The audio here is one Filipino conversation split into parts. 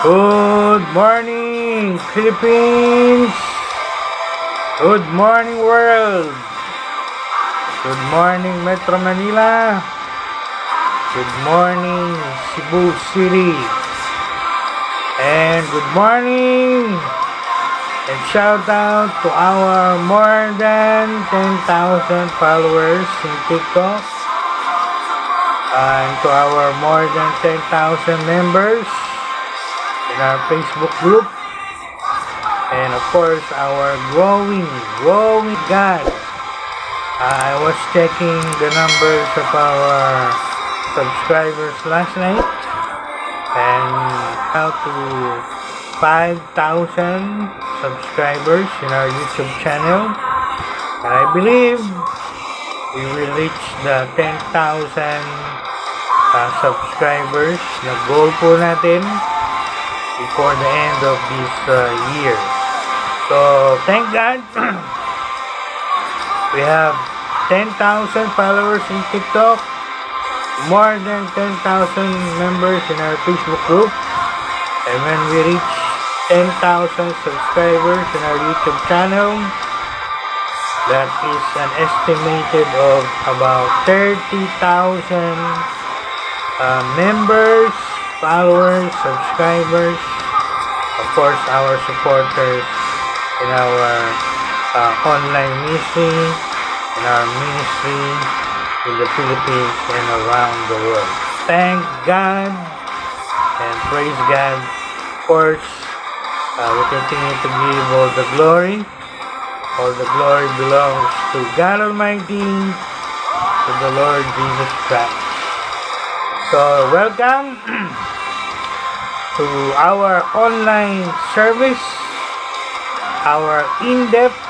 Good morning, Philippines! Good morning, world! Good morning, Metro Manila! Good morning, Cebu City! And good morning! And shout out to our more than 10,000 followers in TikTok and to our more than 10,000 members in our Facebook group, and of course our growing God. I was checking the numbers of our subscribers last night, and now to 5,000 subscribers in our YouTube channel, and I believe we will reach the 10,000 subscribers na goal po natin before the end of this year. So thank God we have 10,000 followers in TikTok, more than 10,000 members in our Facebook group, and when we reach 10,000 subscribers in our YouTube channel, that is an estimated of about 30,000 members, followers, subscribers, of course our supporters in our online ministry, in our ministry in the Philippines and around the world. Thank God and praise God. Of course, we continue to give all the glory. All the glory belongs to God Almighty, to the Lord Jesus Christ. So, welcome to our online service, our in-depth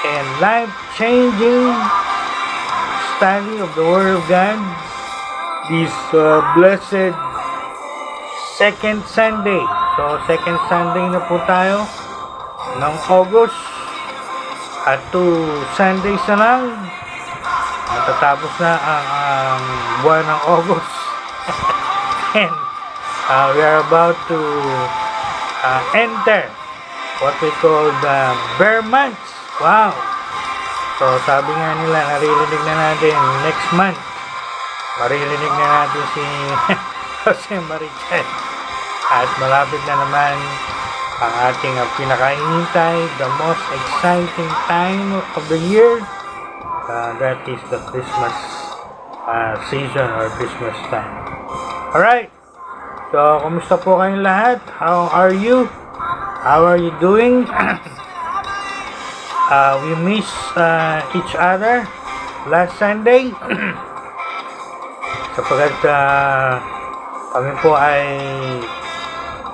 and life-changing study of the Word of God, this blessed second Sunday. So, second Sunday na po tayo ng August, at 2 Sundays na lang matatapos na ang buwan ng August. And we are about to enter what we call the bear months. Wow! So sabi nga nila, naririnig na natin next month, maririnig na natin si Jose Maricel, at malapit na naman ang ating pinakahihintay, the most exciting time of the year, that is the Christmas season or Christmas time. Alright, so kumusta po kayong lahat? How are you? How are you doing? We miss each other last Sunday sapagkat kami po ay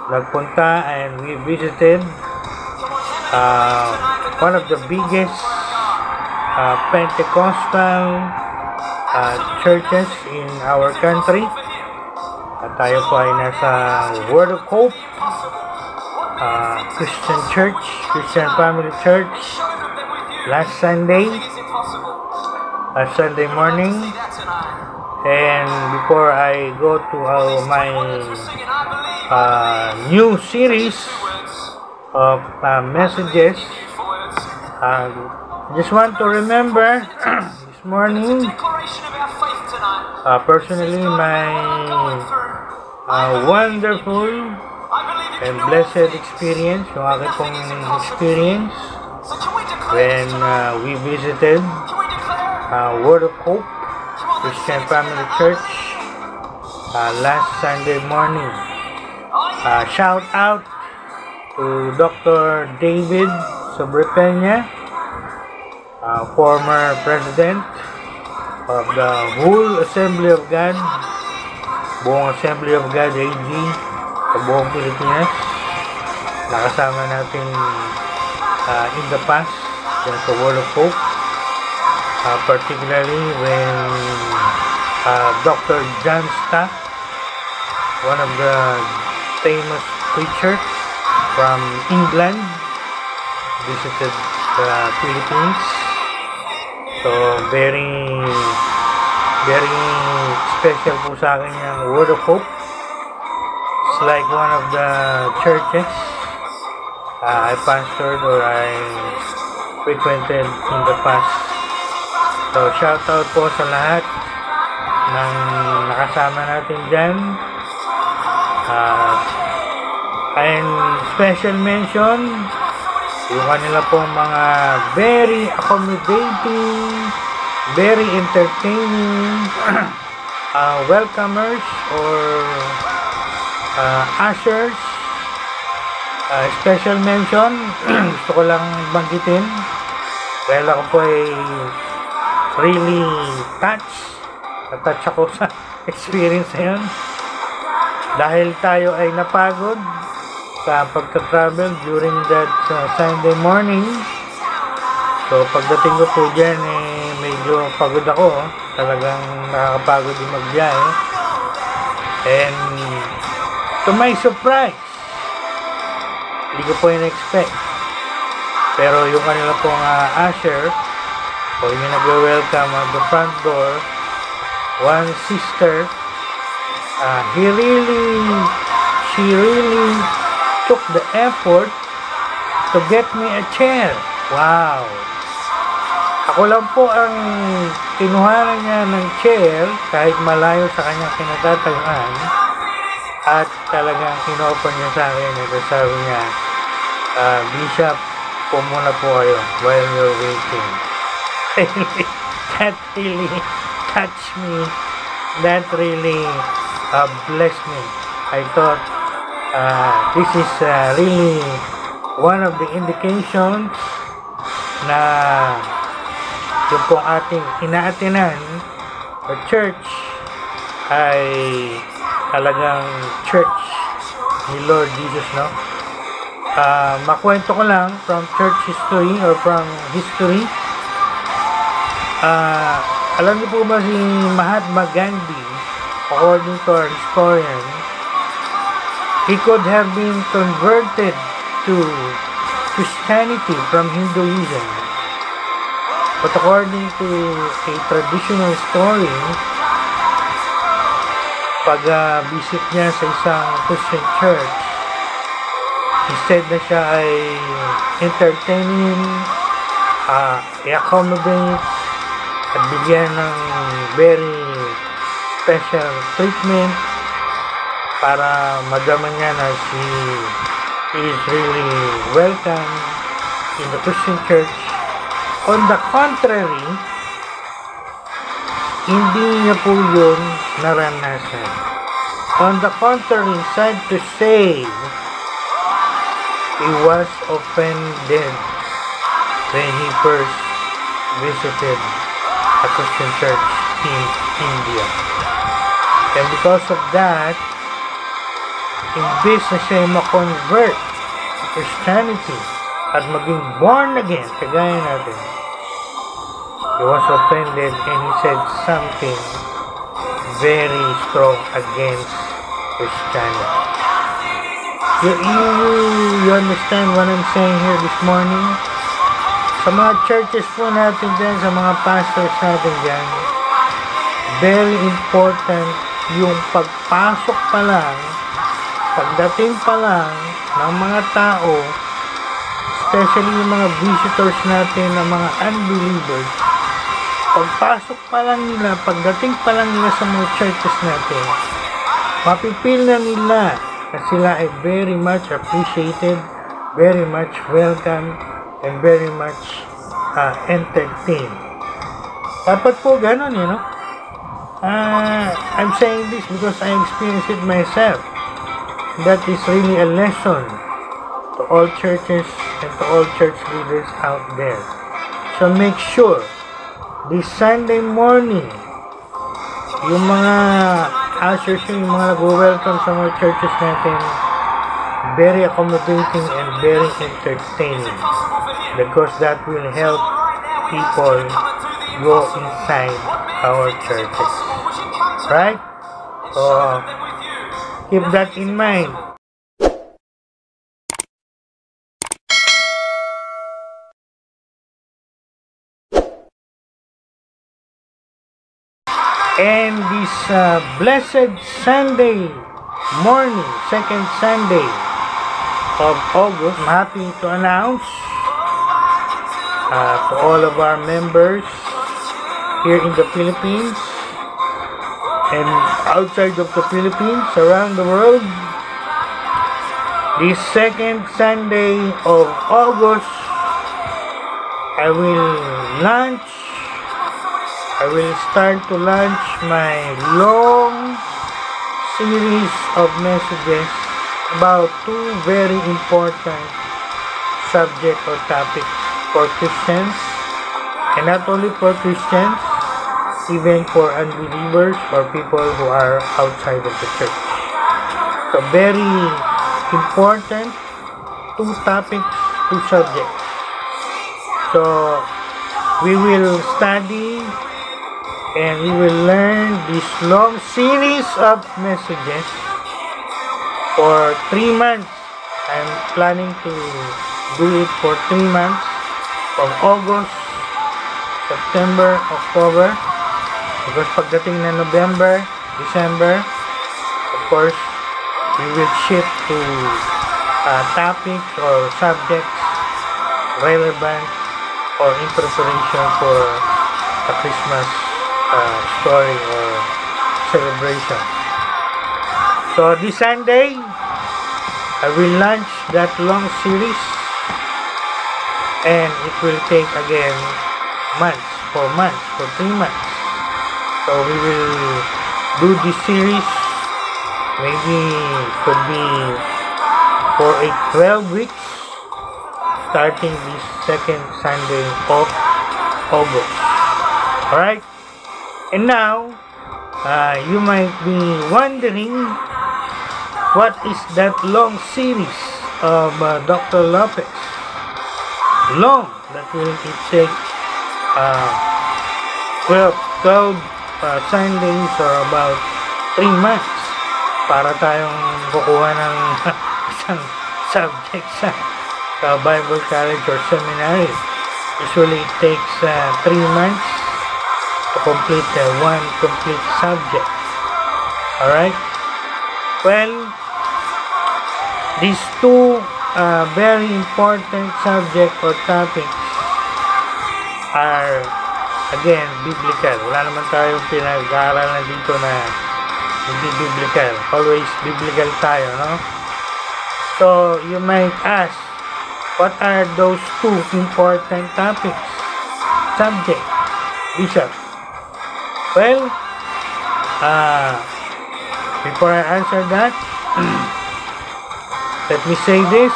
nagpunta and we visited one of the biggest Pentecostal churches in our country. At tayo po ay nasa Word of Hope Christian Church, Christian Family Church last Sunday morning. And before I go to my new series of messages, just want to remember this morning personally my wonderful and blessed experience, yung aking pong experience when we visited Word of Hope Christian Family Church last Sunday morning. Shout out to Dr. David Sobrepeña, former president of the whole Assembly of God, buong Assembly of God AG sa buong Pilipinas. Nakasama natin in the past sa Word of Hope, particularly when Dr. John Stott, one of the famous preacher from England, visited the Philippines. So very special po sa akin yung Word of Hope like one of the churches I pastored or I frequented in the past. So, shout out po sa lahat ng nakasama natin dyan. And special mention yung kanila pong mga very accommodating, very entertaining welcomers or ushers. Special mention gusto ko lang banggitin dahil ako po ay really natouch ako sa experience na yun dahil tayo ay napagod sa pagka-travel during that Sunday morning. So pagdating ko po dyan medyo pagod ako, talagang nakakapagod din magbiyahe. And to my surprise, hindi ko po in-expect, pero yung kanila pong usher o yung nagwe-welcome at the front door, one sister, she really took the effort to get me a chair. Wow! Ako lang po ang kinuhanan niya ng chair kahit malayo sa kanyang kinatatayuan, at talagang kinoffer niya sa akin. Ito sabi niya, Bishop, po muna po kayo while you're waiting. That really touched me. That really blessed me. I thought this is really one of the indications na yung pong ating inaatinan o church ay talagang church ni Lord Jesus, no? Makwento ko lang from church history or from history. Alam niyo po ba si Mahatma Gandhi, according to our historian, he could have been converted to Christianity from Hinduism. But according to a traditional story, pag visit niya sa isang Christian church, instead na siya ay entertaining, i-accommodate at bigyan ng very special treatment para madama niya na she is really welcome in the Christian church. On the contrary, hindi niya po yun naranasan. On the contrary, sad to say, he was offended when he first visited a Christian church in India. And because of that, imbes na siya ma-convert to Christianity at maging born again, kagaya natin, he was offended and he said something very strong against Christianity. You understand what I'm saying here this morning? Sa mga churches po natin dyan, sa mga pastors natin dyan, very important yung pagpasok pa lang, pagdating pa lang ng mga tao, especially yung mga visitors natin, ng mga unbelievers, pagpasok pa lang nila, pagdating pa lang nila sa mga churches natin, mapipil na nila na sila ay very much appreciated, very much welcome, and very much entertained. Dapat po ganun, you know? I'm saying this because I experienced it myself. That is really a lesson to all churches and to all church leaders out there. So make sure this Sunday morning, yung mga ushers, yung mga nag-welcome sa mga churches natin, very accommodating and very entertaining, because that will help people go inside our churches, right? So keep that in mind. And this blessed Sunday morning, second Sunday of August. I'm happy to announce to all of our members here in the Philippines and outside of the Philippines, around the world, this second Sunday of August, I will start to launch my long series of messages about two very important subjects or topics for Christians, and not only for Christians, even for unbelievers or people who are outside of the church. So very important two topics, two subjects. So we will study and we will learn this long series of messages for 3 months. I'm planning to do it for 3 months, from August, September, October, because pagdating na November, December, of course, we will shift to topics or subjects relevant or in preparation for the Christmas story or celebration. So this Sunday, I will launch that long series, and it will take again months, for 3 months. So we will do this series, maybe could be for 12 weeks, starting this second Sunday of August. Alright? And now, you might be wondering, what is that long series of Dr. Lopez? Long, that will take 12 Sundays or about 3 months para tayong kukuha ng isang subject sa Bible College or Seminary. Usually it takes 3 months to complete one complete subject. Alright? Well, these two very important subjects or topics are, again, biblical. Wala naman tayong pinag-aaralan dito na hindi biblical. Always biblical tayo, no? So, you might ask, what are those two important topics, subject, Bishop? Well, before I answer that, let me say this.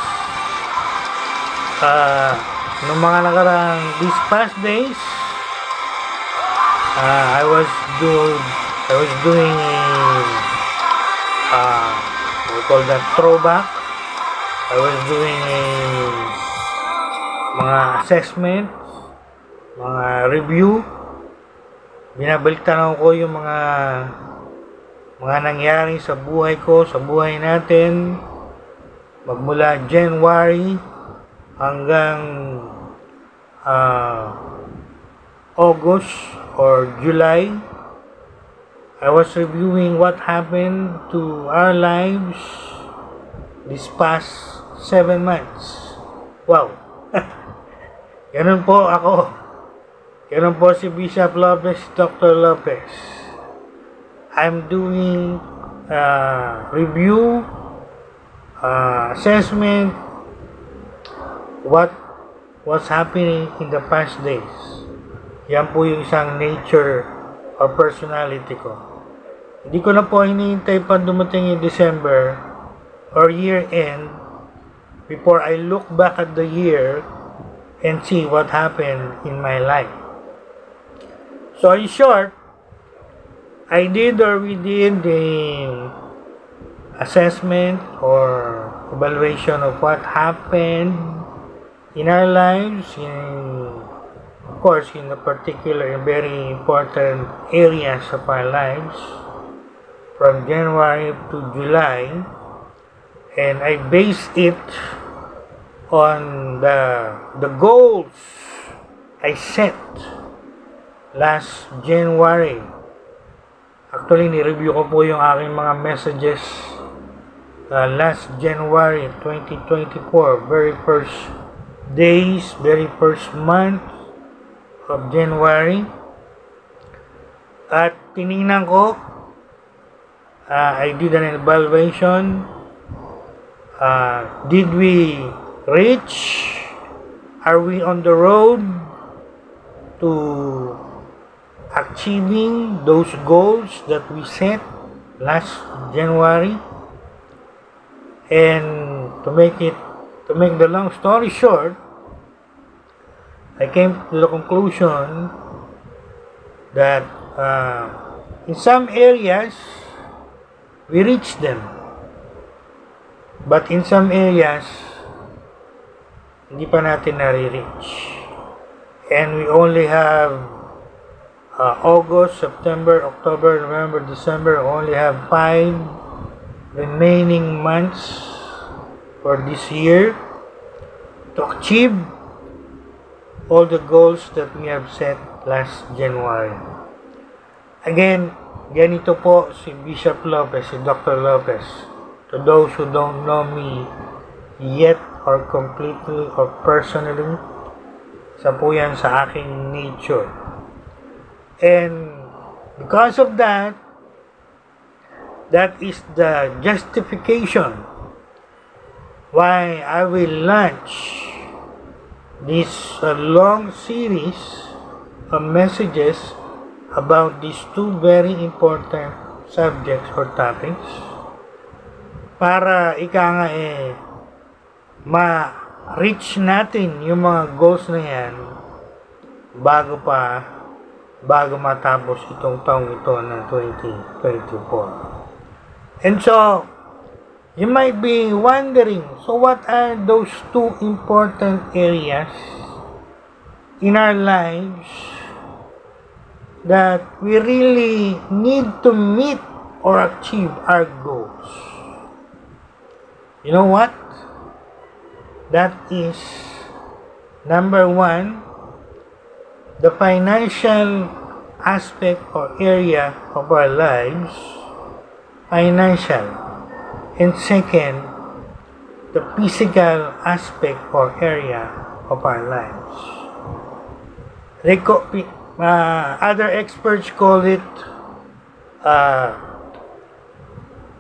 Noong mga nakarang these past days, I was doing we call that throwback. I was doing mga assessment, mga review. Binabaliktanaw ko yung mga nangyari sa buhay ko, sa buhay natin, magmula January hanggang August or July. I was reviewing what happened to our lives this past 7 months. Wow! Ganun po ako. Ganun po si Bishop Lopez, Dr. Lopez. I'm doing review, assessment, what was happening in the past days. Yan po yung isang nature or personality ko. Hindi ko na po hinihintay pa dumating yung December or year end before I look back at the year and see what happened in my life. So in short, we did the assessment or evaluation of what happened in our lives, of course, in a particular very important areas of our lives from January to July, and I based it on the goals I set last January. Actually, ni-review ko po yung aking mga messages last January 2024, very first days, very first month of January. At tinignan ko, I did an evaluation. Did we reach? Are we on the road to achieving those goals that we set last January? And to make the long story short, I came to the conclusion that in some areas we reached them, but in some areas hindi pa natin nare-reach, and we only have August, September, October, November, December. Only have 5 remaining months for this year to achieve all the goals that we have set last January. Again, ganito po si Bishop Lopez, si Dr. Lopez. To those who don't know me yet or completely or personally, isa po yan sa aking nature. And because of that, that is the justification why I will launch this long series of messages about these two very important subjects or topics, para ma-reach natin yung mga goals na yan bago matapos itong taong ito ng 2024. And so, you might be wondering, so what are those two important areas in our lives that we really need to meet or achieve our goals? You know what? That is, number 1, the financial aspect or area of our lives, financial. And second, the physical aspect or area of our lives. Other experts call it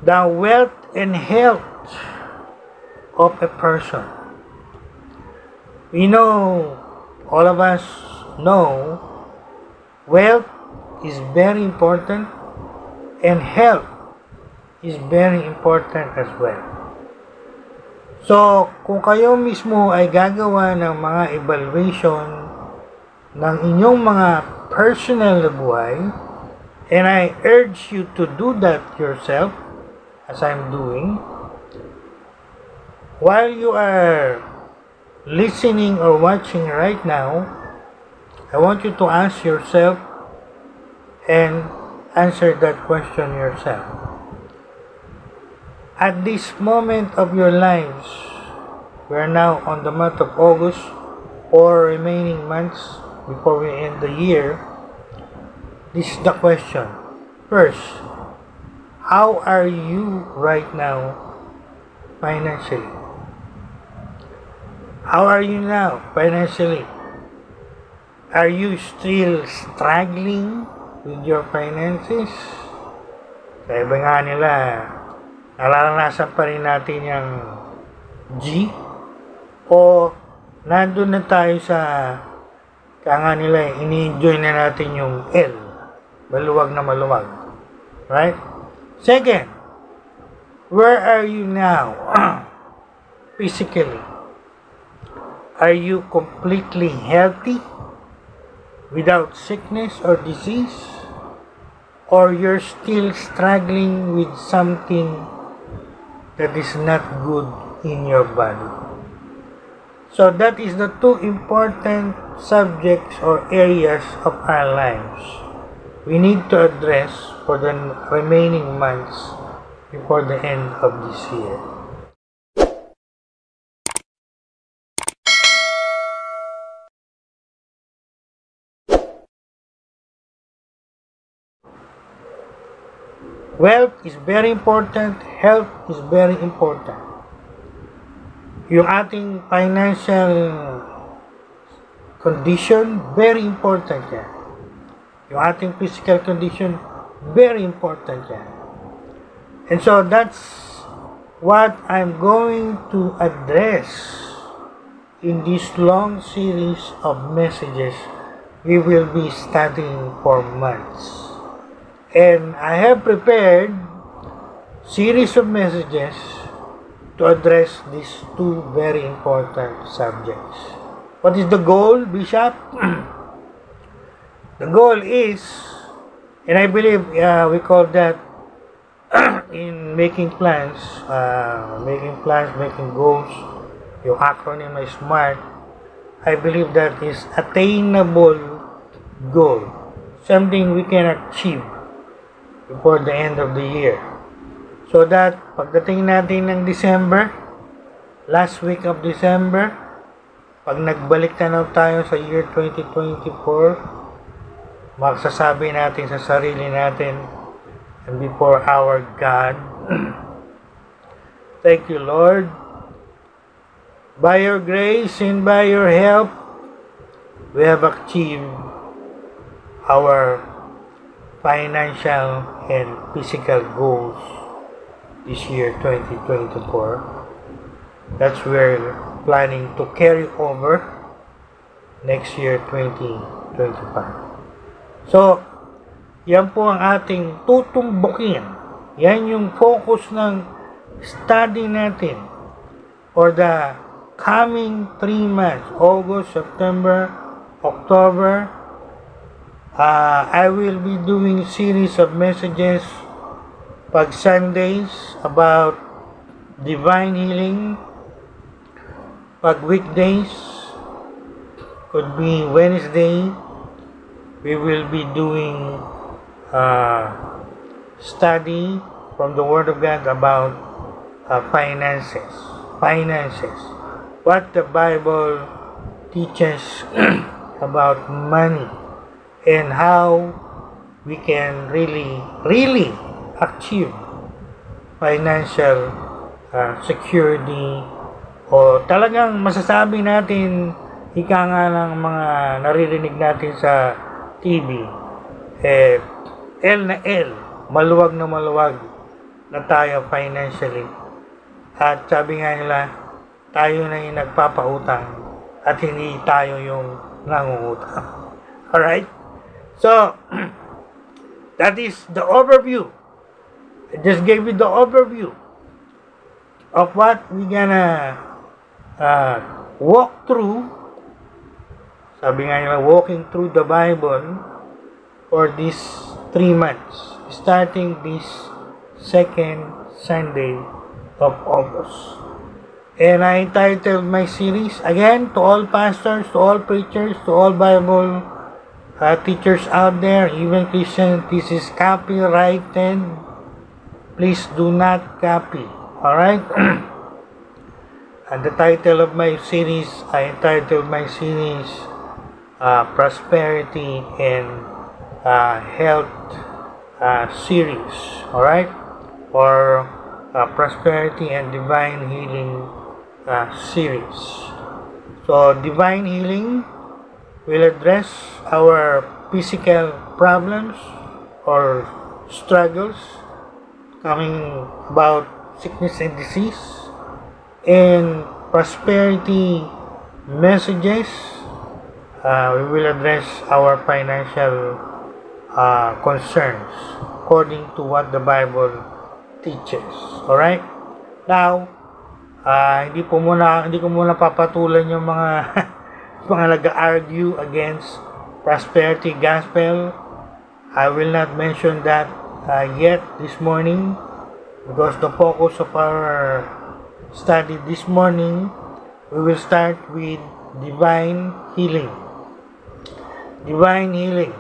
the wealth and health of a person. We know, all of us know, wealth is very important and health is very important as well. So, kung kayo mismo ay gagawa ng mga evaluation ng inyong mga personal na buhay, and I urge you to do that yourself, as I'm doing, while you are listening or watching right now, I want you to ask yourself and answer that question yourself. At this moment of your lives, we are now on the month of August, or remaining months before we end the year. This is the question. First, how are you right now financially? How are you now financially? Are you still struggling with your finances? Kaya ba nga nila, nararanasan pa rin natin yung G? O nandun na tayo sa, kaya nga nila, ini-enjoy na natin yung L. Maluwag na maluwag. Right? Second, where are you now physically? Are you completely healthy without sickness or disease? Or you're still struggling with something that is not good in your body? So that is the two important subjects or areas of our lives we need to address for the remaining months before the end of this year. Wealth is very important. Health is very important. Yung ating financial condition, very important yan. Yung ating physical condition, very important yan. And so that's what I'm going to address in this long series of messages we will be studying for months. And I have prepared series of messages to address these two very important subjects. What is the goal, Bishop? The goal is, and I believe we call that in making plans, making goals, yung acronym ay SMART, I believe that is attainable goal. Something we can achieve before the end of the year. So that pagdating natin ng December, last week of December, pag nagbalik na tayo sa year 2024, magsasabi natin sa sarili natin and before our God, thank you, Lord. By your grace and by your help, we have achieved our financial and physical goals this year 2024. That's where we're planning to carry over next year 2025. So, yan po ang ating tutumbukin. Yan yung focus ng study natin for the coming 3 months, August, September, October. I will be doing series of messages pag Sundays about divine healing. Pag weekdays, could be Wednesday, we will be doing study from the Word of God about finances. What the Bible teaches about money and how we can really achieve financial security, o talagang masasabi natin, ika nga ng mga naririnig natin sa TV, L na L, maluwag na tayo financially. At sabi nga nila, tayo na yung nagpapautang at hindi tayo yung nangungutang. Alright? So, that is the overview. I just gave you the overview of what we're gonna walk through. Sabi nga nila, walking through the Bible for these 3 months, starting this second Sunday of August. And I entitled my series, again, to all pastors, to all preachers, to all Bible teachers out there, even Christians, this is copyrighted. Please do not copy. Alright? And the title of my series, I entitled my series Prosperity and Health Series. Alright? Or Prosperity and Divine Healing series. So, divine healing will address our physical problems or struggles coming about sickness and disease, and prosperity messages we will address our financial concerns according to what the Bible teaches. Alright? Now, hindi ko muna papatulan yung mga mga nag-argue against prosperity gospel. I will not mention that yet this morning, because the focus of our study this morning, we will start with divine healing. Divine healing.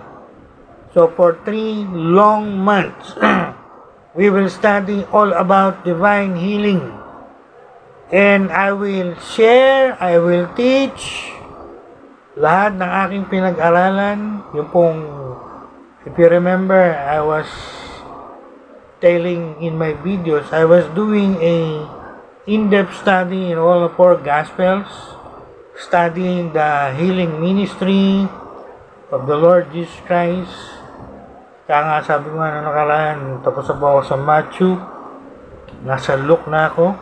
So for 3 long months, we will study all about divine healing. And I will share, I will teach lahat ng aking pinag-aralan. Yung pong, if you remember, I was telling in my videos, I was doing a in-depth study in all the four Gospels, studying the healing ministry of the Lord Jesus Christ. Kaya nga sabi ko nga na nakaraan, tapos na po ako sa Matthew, nasa Luke na ako.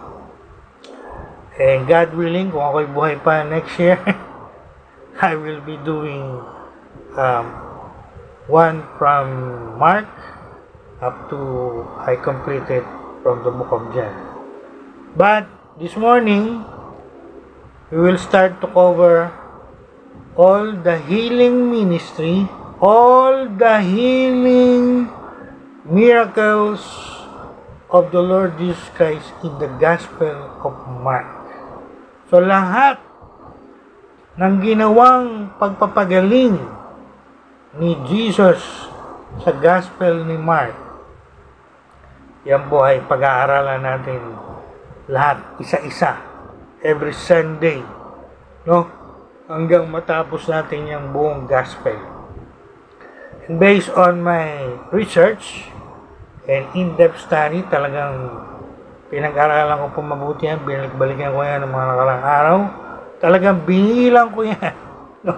And God willing, kung ako'y buhay pa next year, I will be doing one from Mark up to I completed from the book of John. But this morning, we will start to cover all the healing ministry, all the healing miracles of the Lord Jesus Christ in the Gospel of Mark. So lahat ng ginawang pagpapagaling ni Jesus sa Gospel ni Mark, yan po ay pag-aaralan natin lahat, isa-isa, every Sunday, no? Hanggang matapos natin yung buong Gospel. And based on my research and in-depth study, talagang pinag-aralan ko po mabuti yan, binalik-balikan ko yan ng mga nakarang araw. Talagang binilang ko yan. No?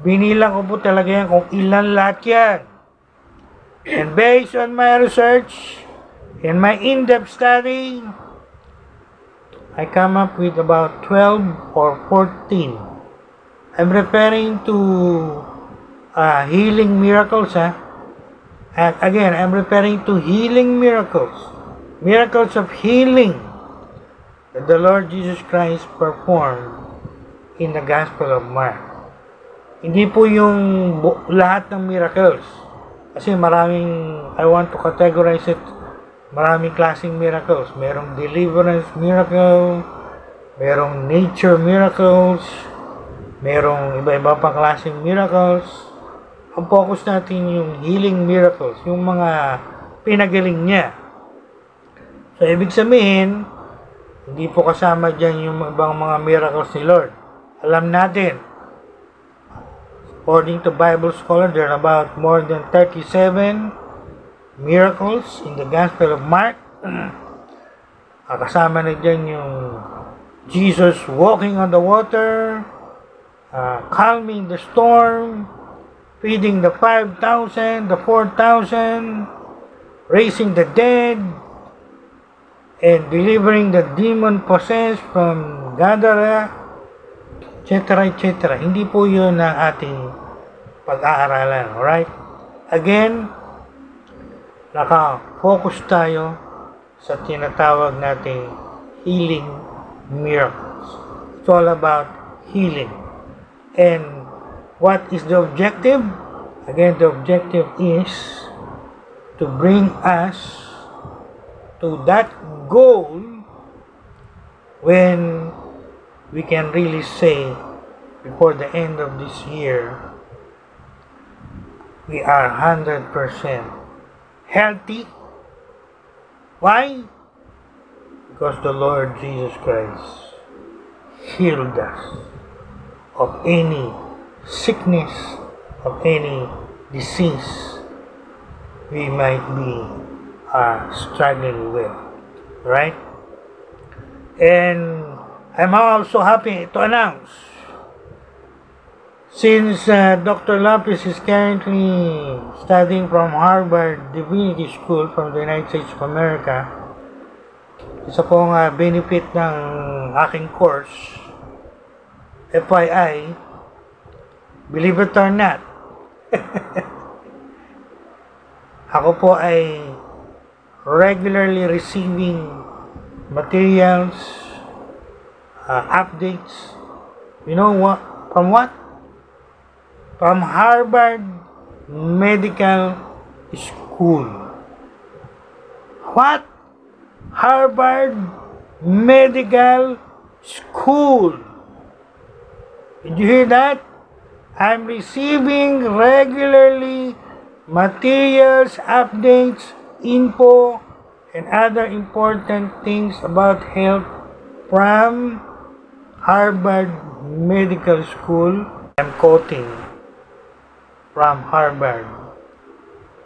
Binilang ko po talaga yan kung ilan lahat yan. And based on my research and my in-depth study, I come up with about 12 or 14. I'm referring to healing miracles. And again, I'm referring to healing miracles. Miracles of healing that the Lord Jesus Christ performed in the Gospel of Mark. Hindi po yung lahat ng miracles. Kasi maraming, I want to categorize it, maraming klaseng miracles. Merong deliverance miracle, merong nature miracles, merong iba-iba pang klaseng miracles. Ang focus natin yung healing miracles, yung mga pinagaling niya. So, ibig sabihin, hindi po kasama dyan yung ibang mga miracles ni Lord. Alam natin, according to Bible scholars, there are about more than 37 miracles in the Gospel of Mark. Kasama na dyan yung Jesus walking on the water, calming the storm, feeding the 5,000, the 4,000, raising the dead, and delivering the demon-possessed from Gadara, etc., etc. Hindi po yun ang ating pag-aaralan, alright? Again, naka-focus tayo sa tinatawag nating healing miracles. It's all about healing. And what is the objective? Again, the objective is to bring us to that goal when we can really say before the end of this year we are 100% healthy. Why? Because the Lord Jesus Christ healed us of any sickness, of any disease we might be struggling with, right? And I'm also happy to announce, since Dr. Lapis is currently studying from Harvard Divinity School from the United States of America, isa pong benefit ng aking course, FYI, believe it or not, ako po ay regularly receiving materials, updates. You know what? From what? From Harvard Medical School. What? Harvard Medical School. Did you hear that? I'm receiving regularly materials, updates, info, and other important things about health from Harvard Medical School. I'm quoting from Harvard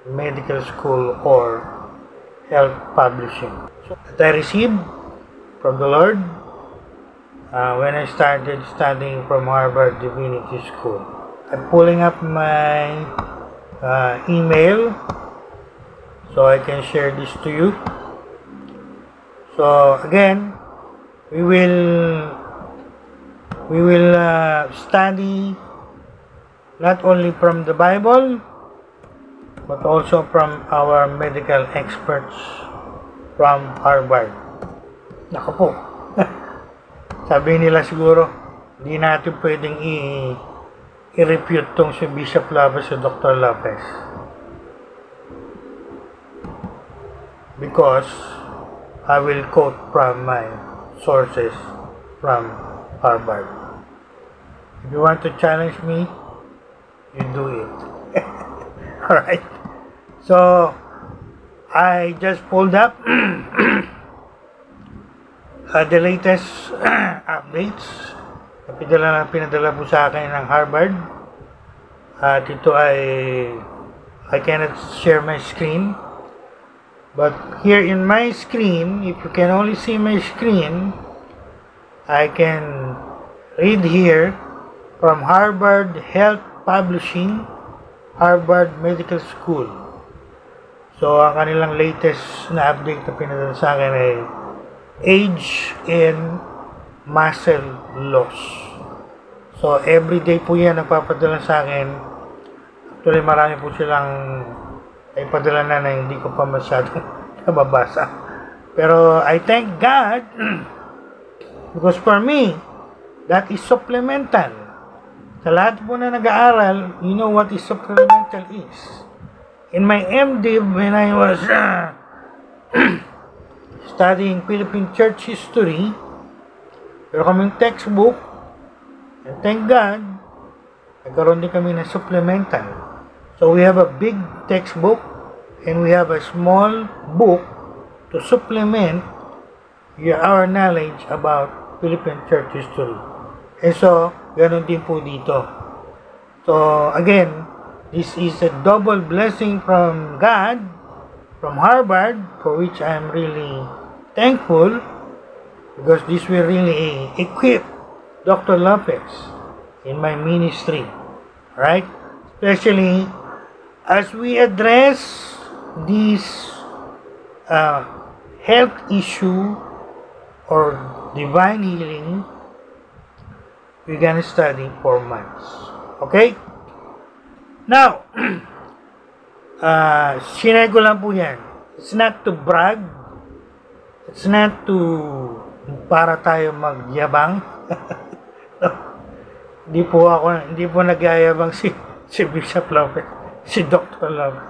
Medical School or Health Publishing. So, that I received from the Lord when I started studying from Harvard Divinity School. I'm pulling up my email so I can share this to you. So again, we will study not only from the Bible but also from our medical experts from Harvard. Naku po. Sabi nila siguro, hindi natin pwedeng i-refute tong si Bishop Lopez o Dr. Lopez. Because I will quote from my sources from Harvard. If you want to challenge me, you do it. Alright. So, I just pulled up the latest updates na pinadala po sa akin ng Harvard. At ito I cannot share my screen. But here in my screen, if you can only see my screen, I can read here from Harvard Health Publishing, Harvard Medical School. So, ang kanilang latest na update na pinadala sa akin ay age and muscle loss. So, everyday po yan nagpapadala sa akin. Actually, marami po silang ay padala na hindi ko pa masyadong nababasa. Pero, I thank God because for me, that is supplemental. Sa lahat po na nag-aaral, you know what is supplemental is. In my MDiv, when I was studying Philippine Church History, pero kaming textbook, and thank God, nagkaroon din kami ng supplemental. So we have a big textbook, and we have a small book to supplement our knowledge about Philippine Church History. And so, ganun din po dito. So, again, this is a double blessing from God, from Harvard, for which I am really thankful, because this will really equip Dr. Lopez in my ministry. Right? Especially as we address this health issue or divine healing, we're gonna study 4 months. Okay? Now, sinay ko lang po yan. It's not to brag. It's not to para tayo magyabang. Hindi po nagyayabang si Bishop Lopez, si Dr. Lopez.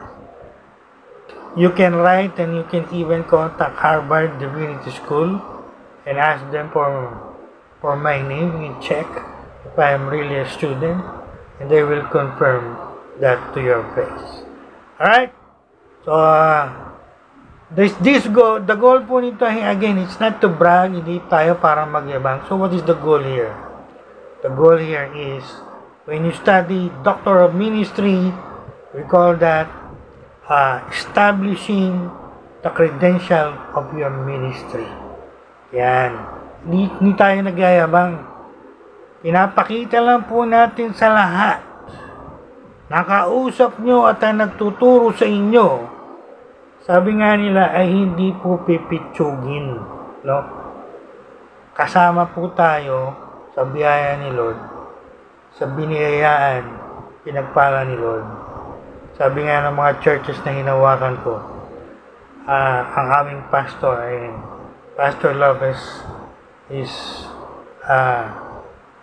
You can write and you can even contact Harvard Divinity School and ask them for my name and check if I am really a student, and they will confirm that to your face. Alright? So, the goal po nito, again, it's not to brag, hindi tayo para magyabang. So, what is the goal here? The goal here is, when you study Doctor of Ministry, we call that establishing the credential of your ministry. Yan. Hindi tayo nagyayabang. Pinapakita lang po natin sa lahat. Nakausap nyo at ang nagtuturo sa inyo. Sabi nga nila ay hindi po pipitsugin. No? Kasama po tayo sa biyaya ni Lord. Sa biniyayaan, pinagpala ni Lord. Sabi nga ng mga churches na hinawakan ko, ang aming pastor ay Pastor Lopez is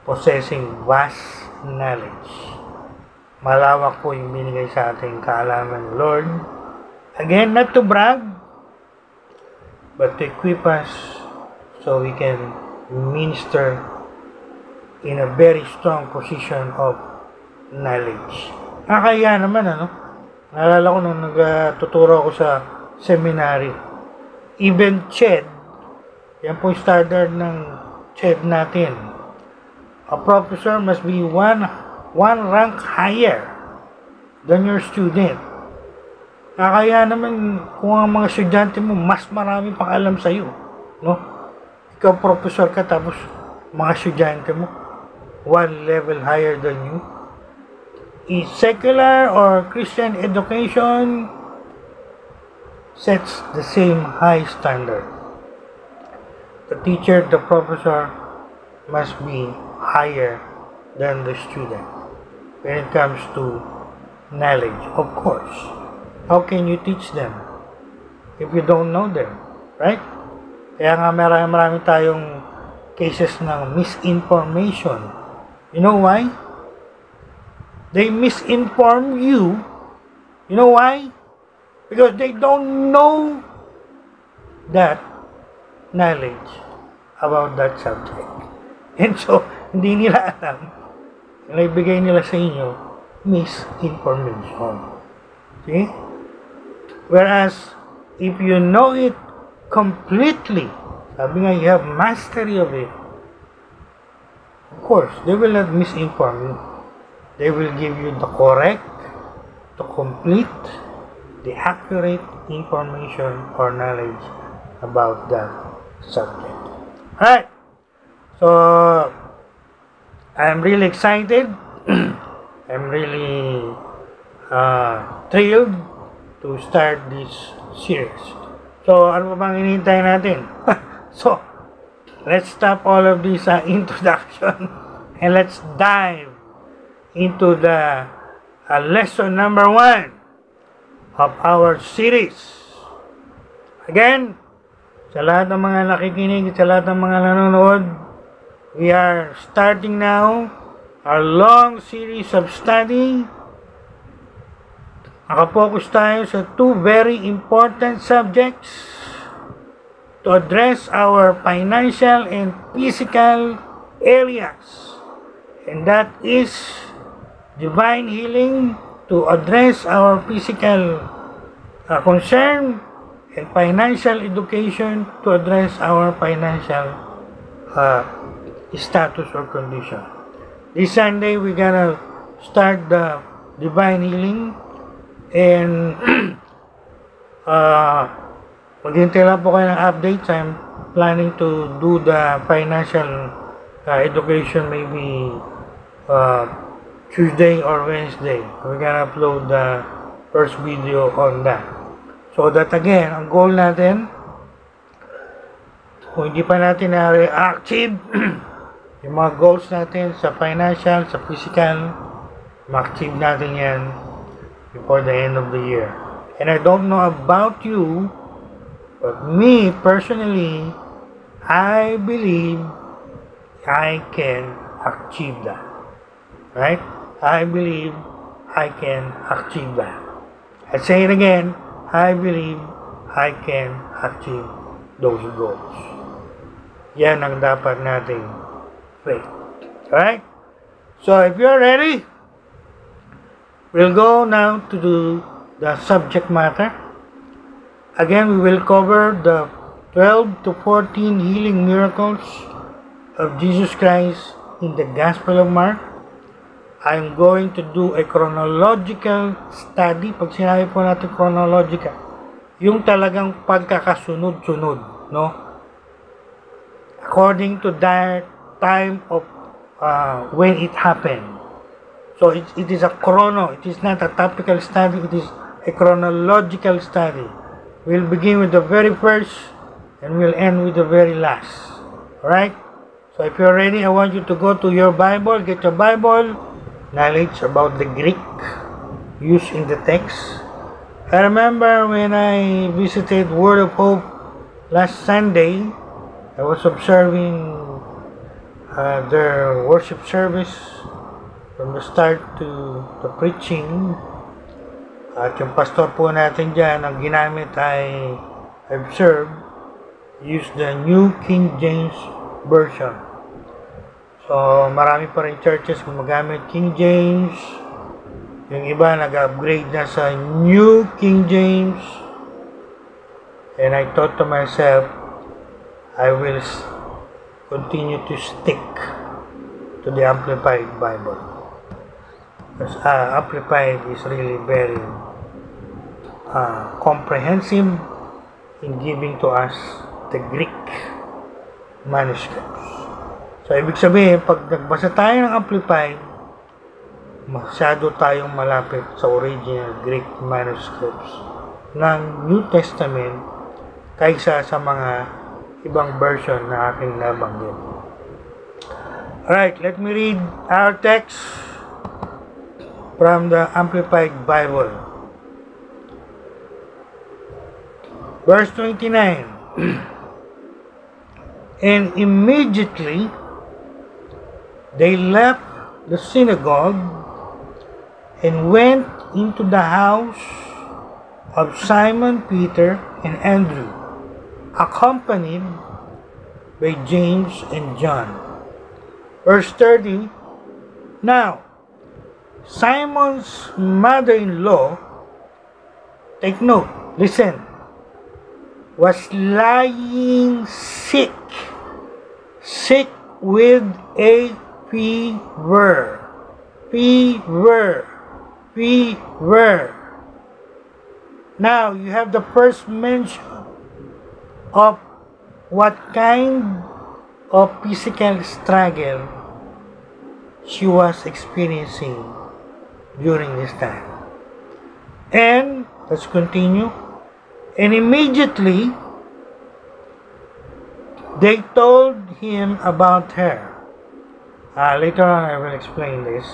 possessing vast knowledge. Malawak po yung binigay sa ating kaalaman ng Lord. Again, not to brag, but to equip us so we can minister in a very strong position of knowledge. Kaya naman, naalala ko nung nagtuturo ako sa seminary, even CHED, yan po yung standard ng CHED natin. A professor must be one rank higher than your student. Kakaya naman kung ang mga estudyante mo mas marami pang alam sa iyo, no? Ikaw professor ka tapos mga estudyante mo one level higher than you. Is secular or Christian education sets the same high standard. The teacher, the professor must be higher than the student when it comes to knowledge, of course. How can you teach them if you don't know them, right? Kaya nga marami tayong cases ng misinformation. You know why? They misinform you. You know why? Because they don't know that knowledge about that subject. And so, hindi nila alam. Naibigay nila sa inyo misinformation. See? Whereas, if you know it completely, sabi nga, you have mastery of it, of course, they will not misinform you. They will give you the correct, the complete, the accurate information or knowledge about that subject. Alright, so I'm really excited. I'm really thrilled to start this series. So, ano pa bang hinihintay natin? So, let's stop all of this introduction and let's dive into the lesson number 1 of our series. Again, sa lahat ng mga nakikinig, sa lahat ng mga nanonood, we are starting now our long series of study. Nakapokus tayo sa 2 very important subjects to address our financial and physical areas. And that is divine healing to address our physical concern, and financial education to address our financial status or condition. This Sunday, we're gonna start the divine healing, and maghintay lang po kayo ng updates. I'm planning to do the financial education maybe Tuesday or Wednesday. We're gonna upload the first video on that. So that again, ang goal natin, kung hindi pa natin na-achieve yung mga goals natin sa financial, sa physical, ma-achieve natin yan before the end of the year. And I don't know about you, but me personally, I believe I can achieve that. Right? I believe I can achieve that. I say it again, I believe I can achieve those goals. Yan ang dapat nating faith. Alright? So, if you're ready, we'll go now to do the subject matter. Again, we will cover the 12 to 14 healing miracles of Jesus Christ in the Gospel of Mark. I'm going to do a chronological study. Pag sinabi po natin chronological, yung talagang pagkakasunod-sunod, no? According to that time of when it happened. So it is a chrono. It is not a topical study. It is a chronological study. We'll begin with the very first and we'll end with the very last. Alright? So if you're ready, I want you to go to your Bible, get your Bible, knowledge about the Greek used in the text. I remember when I visited Word of Hope last Sunday, I was observing their worship service from the start to the preaching. At yung pastor po natin dyan, ang ginamit ay observed, used the New King James Version. So, marami pa rin churches gumagamit King James. Yung iba nag-upgrade na sa New King James. And I thought to myself, I will continue to stick to the Amplified Bible. Because Amplified is really very comprehensive in giving to us the Greek manuscripts. So, ibig sabihin, pag nagbasa tayo ng Amplified, masyado tayong malapit sa original Greek manuscripts ng New Testament kaysa sa mga ibang version na aking nabanggit. Alright, let me read our text from the Amplified Bible. Verse 29. And immediately they left the synagogue and went into the house of Simon Peter and Andrew, accompanied by James and John. Verse 30. Now, Simon's mother-in-law, take note, listen, was lying sick with a fever. Now, you have the first mention of what kind of physical struggle she was experiencing during this time. And, let's continue. And immediately, they told him about her. Later on, I will explain this.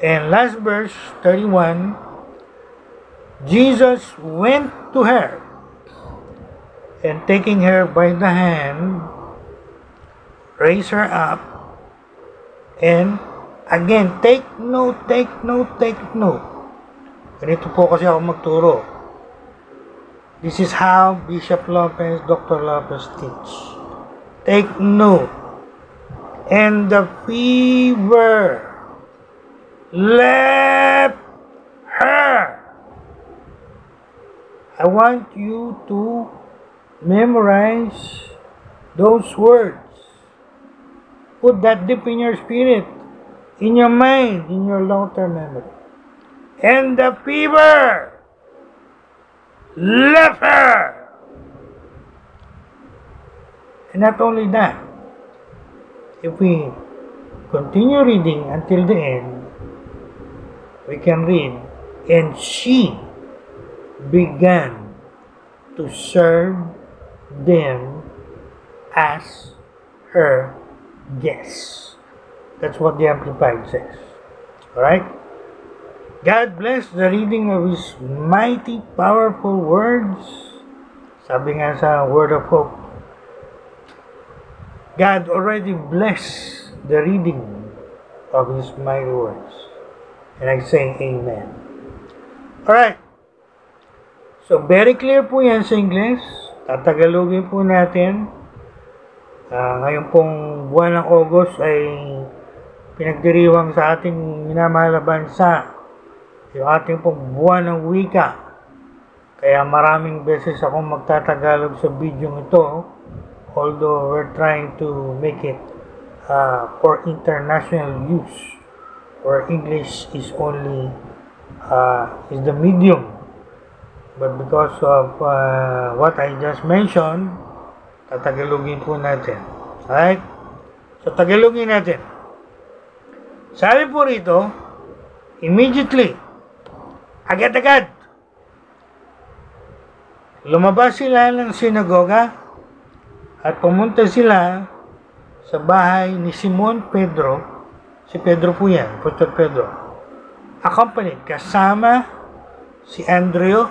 And last verse, 31, Jesus went to her, and taking her by the hand, raised her up, and again, take note. Ganito po kasi ako magturo. This is how Bishop Lopez, Dr. Lopez teach. Take note. And the fever left her. I want you to memorize those words. Put that deep in your spirit, in your mind, in your long-term memory. And the fever left her. And not only that, if we continue reading until the end, we can read, and she began to serve them as her guests. That's what the Amplified says. Alright? God bless the reading of His mighty, powerful words. Sabi nga sa Word of Hope, God already blessed the reading of His mighty words. And I say Amen. Alright. So, very clear po yan sa English. Tatagalogin po natin. Ngayon pong buwan ng August ay pinagdiriwang sa ating minamahal na bansa yung ating pong buwan ng wika. Kaya maraming beses akong magtatagalog sa video ito, although we're trying to make it for international use, where English is only is the medium. But because of what I just mentioned, tatagalogin po natin. Alright? So, tagalogin natin. Sabi po rito, immediately, agad-agad, lumabas sila ng sinagoga at pumunta sila sa bahay ni Simon Pedro. Si Pedro po yan, Apostol Pedro. Accompanied, kasama si Andrew,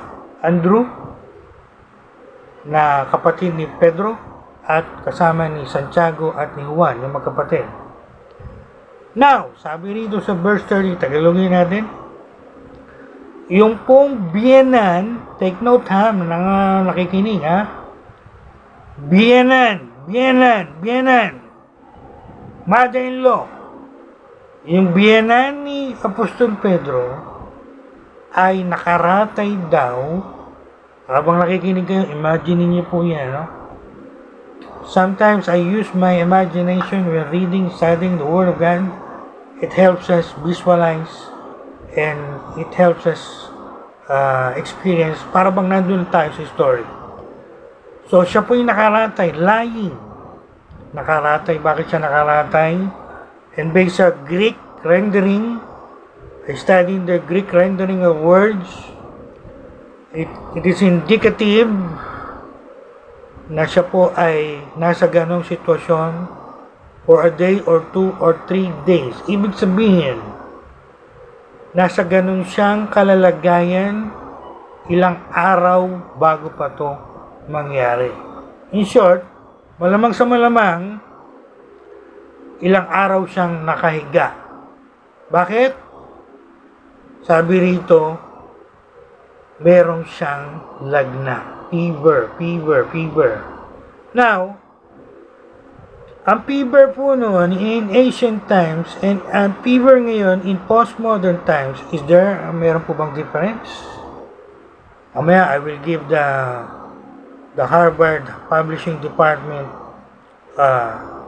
na kapatid ni Pedro, at kasama ni Santiago at ni Juan, yung magkapatid. Now, sabi rito sa verse 30, tagalogin natin, yung pong biyenan, take note ha, nakikinig ha, biyenan, mother-in-law, yung biyenan ni Apostol Pedro ay nakaratay daw. Habang nakikinig kayo, imagine niyo po yan, no? Sometimes I use my imagination when reading, studying the Word of God. It helps us visualize and it helps us experience, para bang nandun tayo sa story. So, siya po yung nakaratay, lying. Nakaratay, bakit siya nakaratay? And based sa Greek rendering, I studied the Greek rendering of words. It is indicative na siya po ay nasa ganong sitwasyon for a day or 2 or 3 days. Ibig sabihin, nasa ganun siyang kalalagayan ilang araw bago pa to mangyari. In short, malamang sa malamang, ilang araw siyang nakahiga. Bakit? Sabi rito, merong siyang lagnat. Fever. Now, ang fever po noon in ancient times and ang fever ngayon in postmodern times, meron po bang difference? Mamaya, I will give the Harvard Publishing Department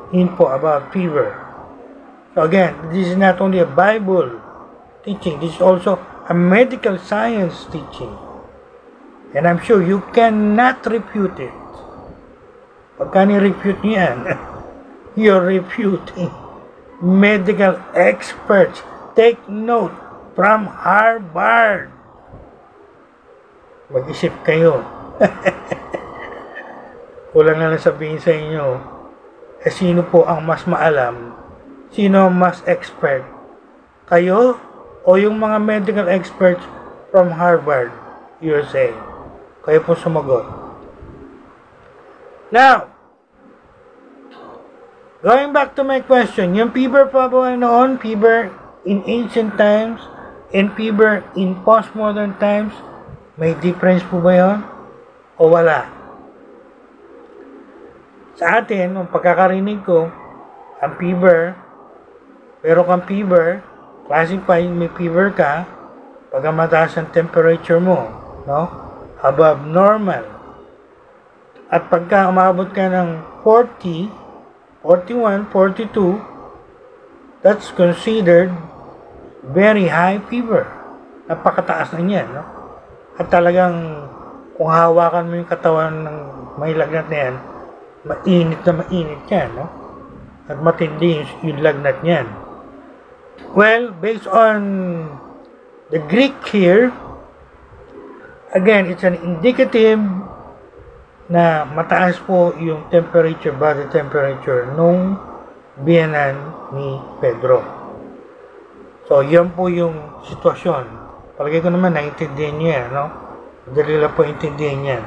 info about fever. So again, this is not only a Bible teaching, this is also a medical science teaching. And I'm sure you cannot refute it. Pagka ni-refute niyo yan, you're refuting medical experts. Take note from Harvard. Mag-isip kayo. Kulang na lang sabihin sa inyo, sino po ang mas maalam? Sino ang mas expert? Kayo o yung mga medical experts from Harvard, USA? Kayo po sumagot. Now, going back to my question, yung fever pa ba noon, fever in ancient times, and fever in postmodern times, may difference po ba yun? O wala? Sa atin, ang pagkakarinig ko, ang fever, pero kang fever, classify, may fever ka, pag mataas ang temperature mo, no? Above normal. At pagka umabot ka ng 40, 41, 42, that's considered very high fever. Napakataas na niyan, no? At talagang, kung hawakan mo yung katawan ng may lagnat na yan, mainit yan, no? At matindi yung lagnat niyan. Well, based on the Greek here, again, it's an indicative na mataas po yung temperature, body temperature, nung biyanan ni Pedro. So, yan po yung sitwasyon. Palagay ko naman, naintindihan niya, no? Madali lang po intindihan niya.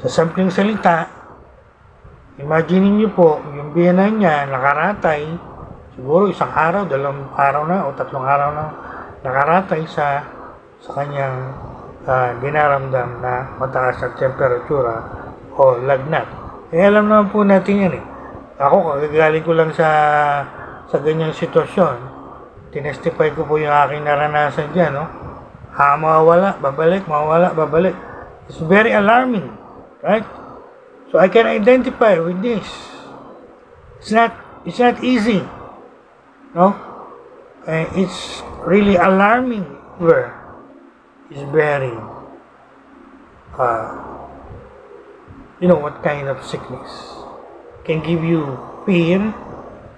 Sa sampleng salita, imagine niyo po, yung biyanan niya, nakaratay, siguro isang araw, 2 araw na, o 3 araw na, nakaratay sa kanyang dinaramdam na mataas na temperatura o lagnat. Alam naman po natin yan eh. Ako, kagagaling ko lang sa ganyang sitwasyon. Tinestify ko po yung aking naranasan dyan, no? Mawawala, babalik, mawawala, babalik. It's very alarming, right? So I can identify with this. It's not easy, no? It's really alarming where it's very, what kind of sickness can give you fear,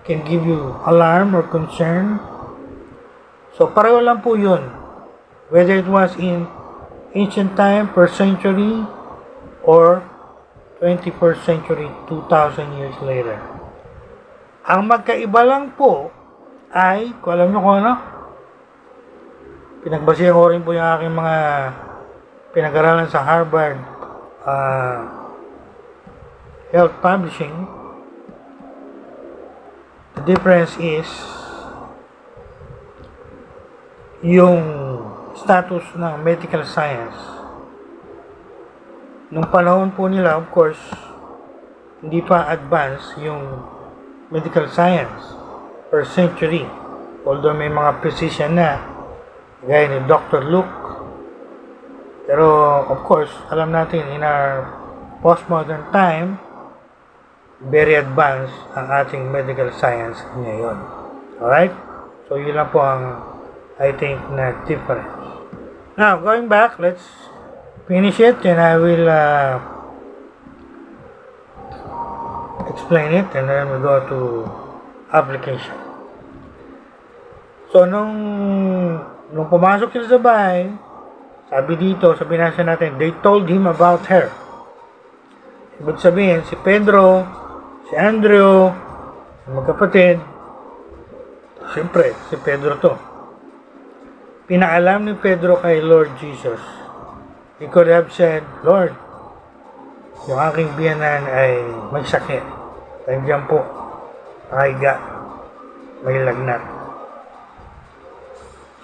can give you alarm or concern. So pareho lang po yun. Whether it was in ancient time, 1st century, or 21st century, 2,000 years later. Ang magkaiba lang po ay, kung alam nyo kung ano, pinagbasihan ko rin po yung aking mga pinag-aralan sa Harvard Health Publishing. The difference is yung status ng medical science. Nung panahon po nila, of course, hindi pa advanced yung medical science per century. Although may mga physician na, gaya ni Dr. Luke. Pero, of course, alam natin, in our postmodern time, very advanced ang ating medical science ngayon. Alright? So, yun lang po ang I think na difference. Now, going back, let's finish it and I will explain it and then we go to application. So, nung pumasok sila sa bahay, sabi dito, sa binasa natin, they told him about her. Ibig sabihin, si Pedro, si Andrew, magkapatid, siyempre, si Pedro to. Pinaalam ni Pedro kay Lord Jesus. He could have said, Lord, yung aking biyanan ay may sakit. Nandiyan po, nakahiga, may lagnat.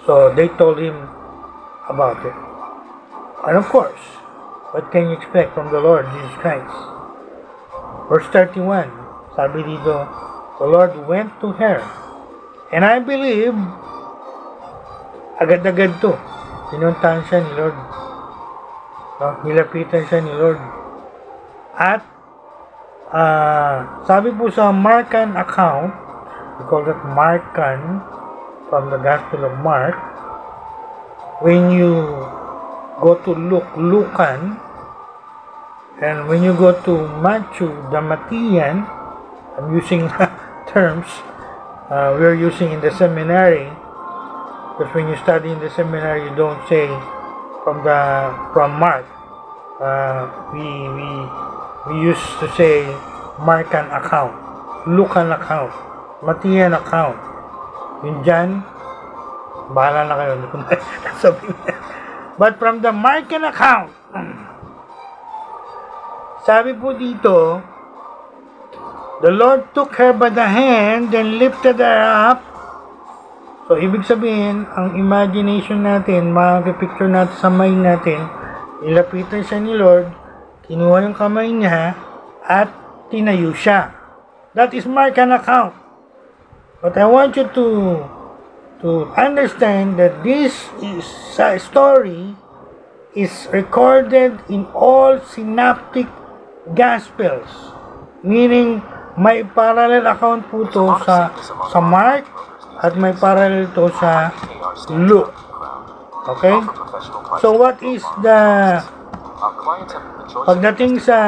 So, they told him about it. And of course, what can you expect from the Lord Jesus Christ? Verse 31, sabi dito, the Lord went to her. And I believe, agad-agad to, pinuntahan siya ni Lord. No? Nilapitan siya ni Lord. At, sabi po sa Markan account, we call that Markan, from the Gospel of Mark, when you go to Lucan, and when you go to Matthew, the Matthian, I'm using terms we're using in the seminary, because when you study in the seminary, you don't say from Mark. We used to say Markan account, Lucan account, Matthian account. Yun dyan, bahala na kayo. But from the Markan account, sabi po dito, the Lord took her by the hand and lifted her up. So, ibig sabihin, ang imagination natin, makakipicture natin sa mind natin, ilapitan siya ni Lord, kinuha yung kamay niya, at tinayo siya. That is Markan account. But I want you to understand that this story is recorded in all synoptic gospels, meaning may parallel account po to sa Mark at may parallel to sa Luke. Okay? So what is the pagdating sa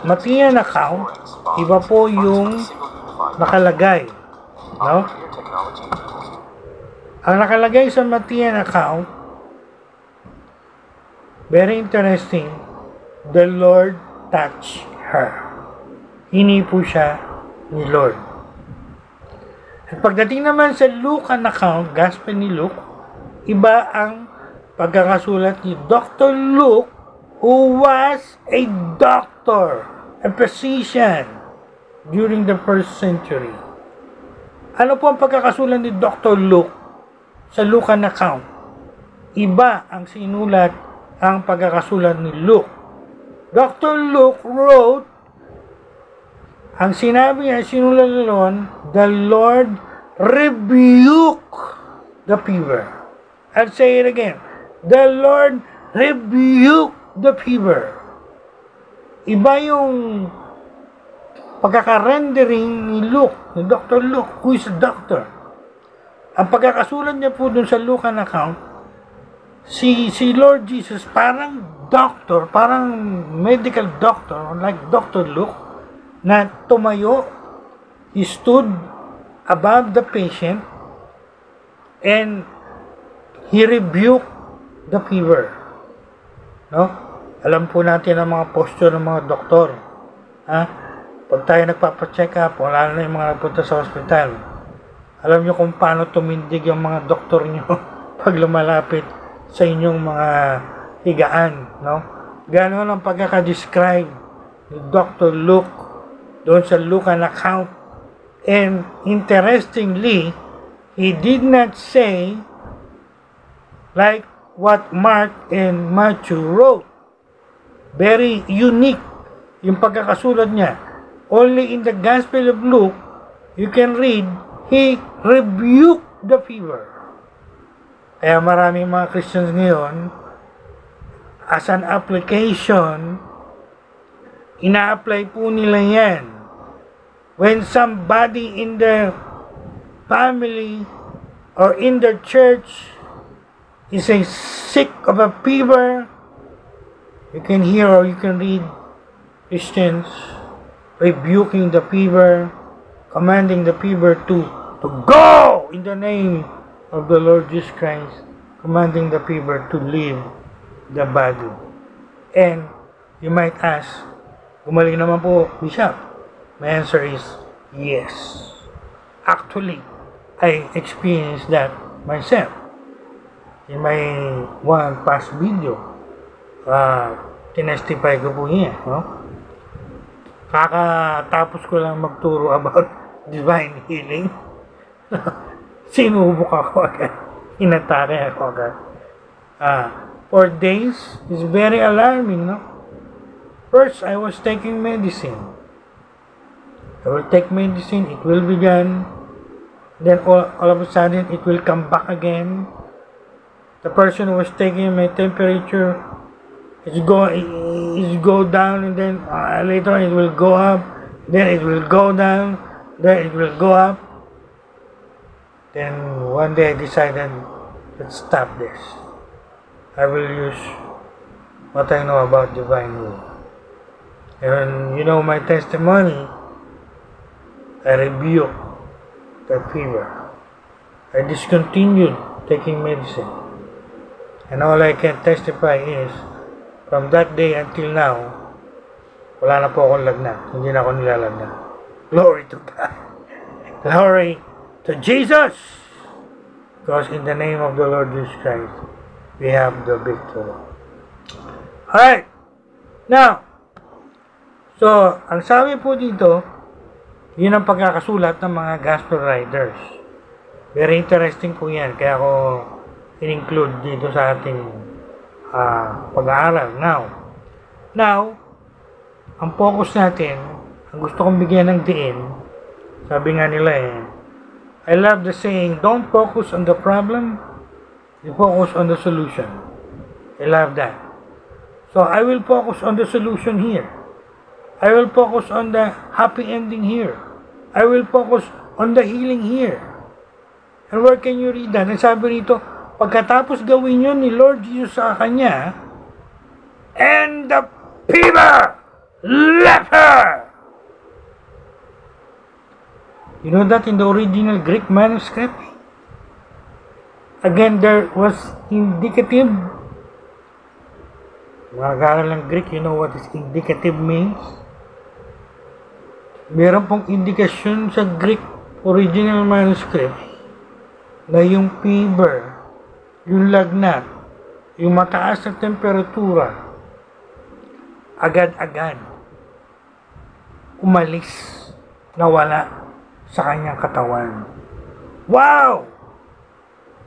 Matthian account, iba po yung nakalagay, no? Ang nakalagay sa Matthian account, very interesting, the Lord touched her. Hinipo siya ni Lord. At pagdating naman sa Lucan account, Gospel ni Luke, iba ang pagkakasulat ni Dr. Luke, who was a doctor, a physician, during the 1st century. Ano po ang pagkakasulat ni Dr. Luke sa Lucan account? Iba ang sinulat ang pagkakasulat ni Luke. Dr. Luke wrote, ang sinabi niya, sinulat doon, the Lord rebuked the fever. I'll say it again. The Lord rebuked the fever. Iba yung pagkaka-rendering ni Luke, ni Dr. Luke, who is a doctor. Ang pagkakasulat niya po dun sa Lucan account, si Lord Jesus, parang doctor, parang medical doctor, like Dr. Luke, na tumayo, he stood above the patient, and he rebuked the fever. No? Alam po natin ang mga posture ng mga doktor. Ha? Pag tayo nagpapacheck up, wala na yung mga nagpunta sa hospital, alam nyo kung paano tumindig yung mga doktor nyo pag lumalapit sa inyong mga higaan, no? Ganoon ang pagkaka-describe ni Dr. Luke doon sa Lucan account. And interestingly, he did not say like what Mark and Matthew wrote. Very unique yung pagkakasulat niya. Only in the Gospel of Luke, you can read, he rebuked the fever. Kaya maraming mga Christians ngayon, as an application, ina-apply po nila yan. When somebody in their family or in their church is a sick of a fever, you can hear or you can read Christians rebuking the fever, commanding the fever to go in the name of the Lord Jesus Christ, commanding the fever to leave the body. And you might ask, gumaling naman po, Bishop. My answer is yes. Actually, I experienced that myself. In my one past video, tinestify ko po yan, no? Kakatapos ko lang magturo about divine healing. Sinubok ako agad. Inatake ako agad. 4 days is very alarming, no? First, I was taking medicine. I will take medicine, it will be gone. Then all of a sudden, it will come back again. The person who was taking my temperature is go down, and then later it will go up. Then it will go down. Then it will go up. Then one day I decided, let's stop this. I will use what I know about divine will. And you know my testimony, I rebuked that fever. I discontinued taking medicine. And all I can testify is, from that day until now, wala na po akong lagnat. Hindi na ako nilalagnat. Glory to God. Glory to Jesus. Because in the name of the Lord Jesus Christ, we have the victory. Alright. Now, so, ang sabi po dito, yun ang pagkakasulat ng mga gospel writers. Very interesting po yan. Kaya ako in-include dito sa ating pag-aaral. Now, ang focus natin, ang gusto kong bigyan ng diin, sabi nga nila I love the saying, don't focus on the problem, you focus on the solution. I love that. So, I will focus on the solution here. I will focus on the happy ending here. I will focus on the healing here. And where can you read that? Ang sabi rito, pagkatapos gawin yun ni Lord Jesus sa kanya, and the fever left her. You know that in the original Greek manuscript? Again, there was indicative. Mag-aaral ng Greek, you know what is indicative means? Meron pong indikasyon sa Greek original manuscript na yung fever, yung lagnat, yung mataas na temperatura, agad-agad umalis, nawala sa kanyang katawan. Wow!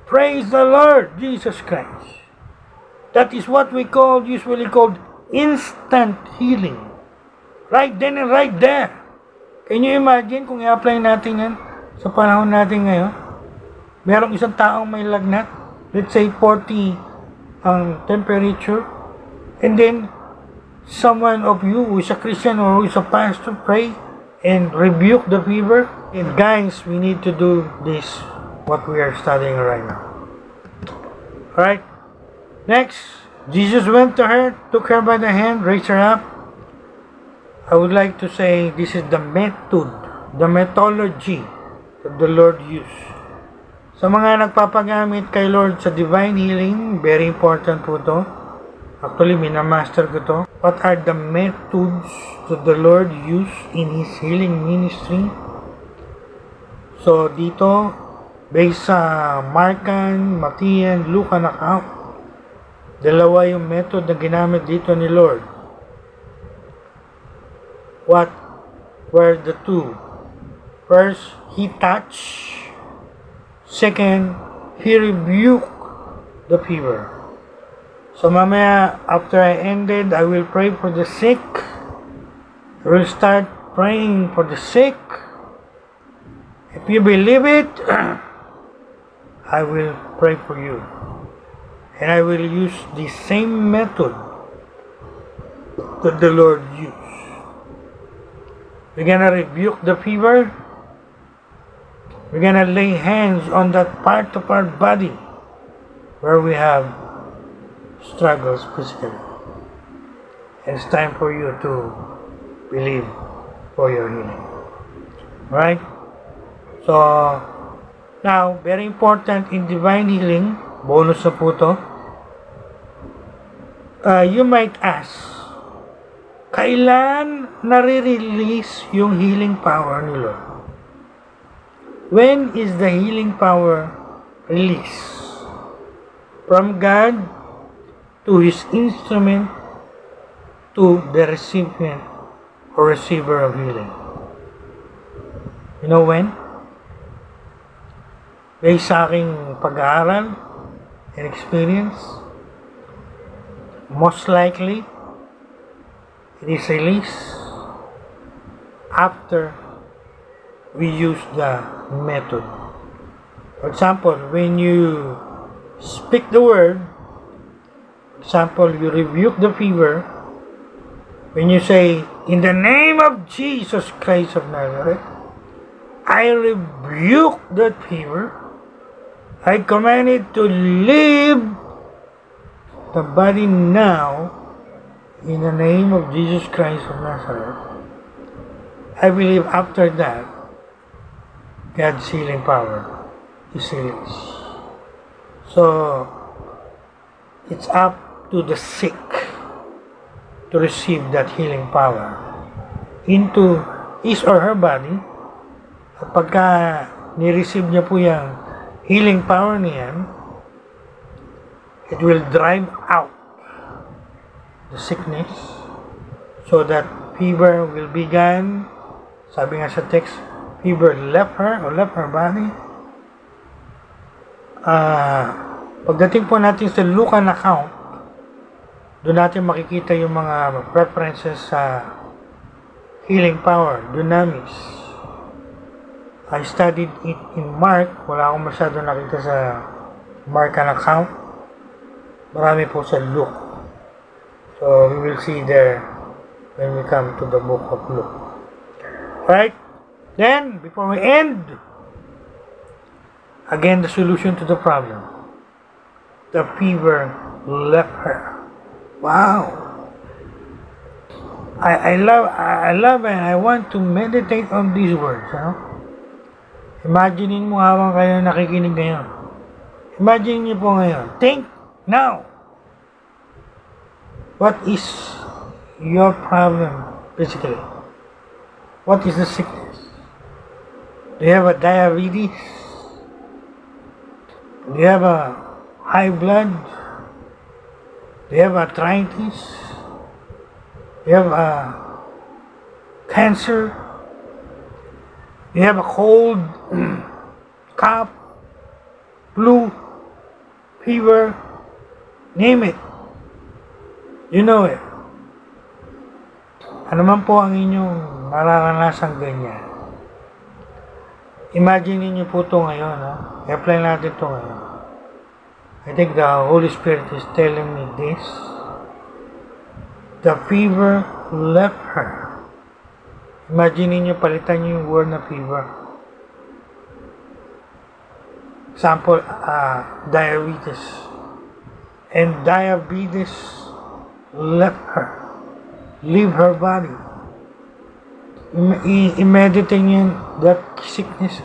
Praise the Lord Jesus Christ. That is what we usually called instant healing. Right then and right there. Can you imagine kung i-apply natin yan sa panahon natin ngayon? Merong isang taong may lagnat, let's say 40 ang temperature, and then someone of you who is a Christian or who is a pastor pray and rebuke the fever. And guys, we need to do this, what we are studying right now. Alright, next, Jesus went to her, took her by the hand, raised her up. I would like to say this is the method, the methodology that the Lord used. Sa mga nagpapagamit kay Lord sa divine healing, very important po to. Actually, minamaster ko to. What are the methods that the Lord used in His healing ministry? So, dito, based sa Markan, Matian, Luca na account, dalawa yung method na ginamit dito ni Lord. What were the two? First, He touched. Second, He rebuked the fever. So mamaya, after I ended, I will pray for the sick. I will start praying for the sick. If you believe it, I will pray for you. And I will use the same method that the Lord used. We're gonna rebuke the fever. We're gonna lay hands on that part of our body where we have struggles physically. It's time for you to believe for your healing. Right? So, now, very important in divine healing, bonus na po to, you might ask, kailan nare-release yung healing power ni Lord? When is the healing power released? From God to His instrument to the recipient or receiver of healing. You know when? Based sa aking pag-aaral and experience, most likely, it is released after we use the method. For example, when you speak the word, for example, you rebuke the fever, when you say, in the name of Jesus Christ of Nazareth, I rebuke that fever, I command it to leave the body now, in the name of Jesus Christ of Nazareth. I believe after that, God's healing power is released. So, it's up to the sick to receive that healing power into his or her body. At pagka ni-receive niya po yung healing power niyan, it will drive out the sickness so that fever will be gone. Sabi nga sa text, fever left her or left her body. Pagdating po natin sa Lucan account, doon natin makikita yung mga preferences sa healing power, dunamis. I studied it in Mark. Wala akong masyado nakita sa Mark an account. Marami po sa Luke. So, we will see there when we come to the book of Luke. Right? Then, before we end, again, the solution to the problem. The fever left her. Wow! I love and I want to meditate on these words. Imagine mo habang kayo nakikinig ngayon. Imagine niyo po ngayon. Think now. What is your problem physically? What is the sickness? Do you have a diabetes? Do you have a high blood? Do you have arthritis? Do you have a cancer? Do you have a cold, cough, flu, fever? Name it. You know it. Ano man po ang inyong nararanasang ganyan. Imagine niyo po ito ngayon. I-apply natin ito ngayon. I think the Holy Spirit is telling me this. The fever left her. Imagine niyo, palitan niyo yung word na fever. Example, diabetes. And diabetes left her. Leave her body. Imeditate niyo that sickness,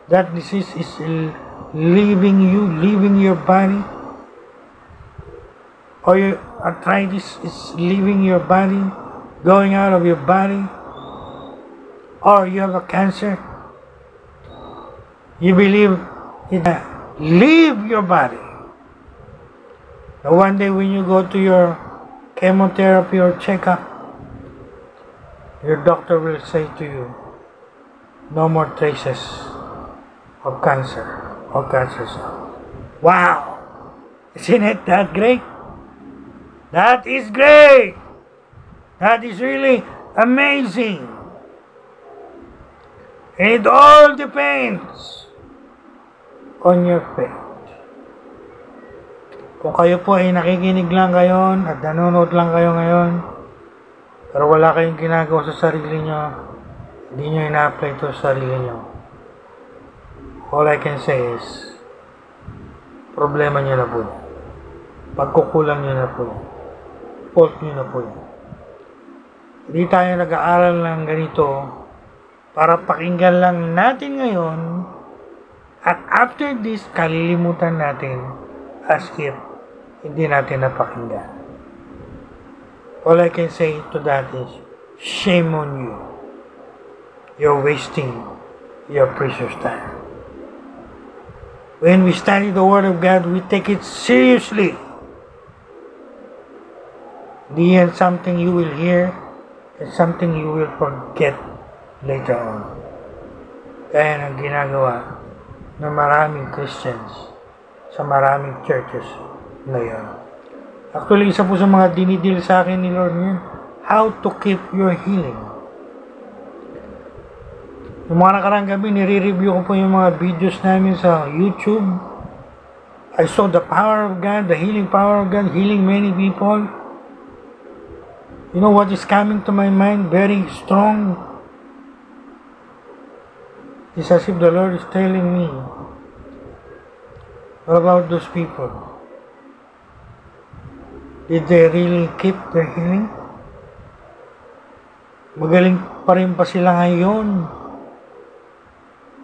that disease is leaving you, leaving your body. Or your arthritis is leaving your body, going out of your body. Or you have a cancer. You believe it leave your body. Now one day when you go to your chemotherapy or checkup, your doctor will say to you, no more traces of cancer or cancer cells. Wow! Isn't it that great? That is great! That is really amazing! And it all depends on your faith. Kung kayo po ay nakikinig lang ngayon at nanonood lang kayo ngayon, pero wala kayong ginagawa sa sarili nyo, hindi nyo ina-apply ito sa sarili nyo, all I can say is, problema nyo na po. Pagkukulang nyo na po yan. Fault nyo na po yan. Hindi tayo nag-aaral ng ganito para pakinggan lang natin ngayon at after this, kalilimutan natin as if hindi natin napakinggan. All I can say to that is, shame on you. You're wasting your precious time. When we study the Word of God, we take it seriously. Hindi yan something you will hear, it's something you will forget later on. Kaya ang ginagawa ng maraming Christians sa maraming churches ngayon. Actually, isa po sa mga dinidil sa akin ni Lord yun, how to keep your healing. Yung mga nakarang gabi, nire-review ko po yung mga videos namin sa YouTube. I saw the power of God, the healing power of God, healing many people. You know what is coming to my mind? Very strong. It's as if the Lord is telling me, what about those people? Did they really keep their healing? Magaling pa rin ba sila ngayon?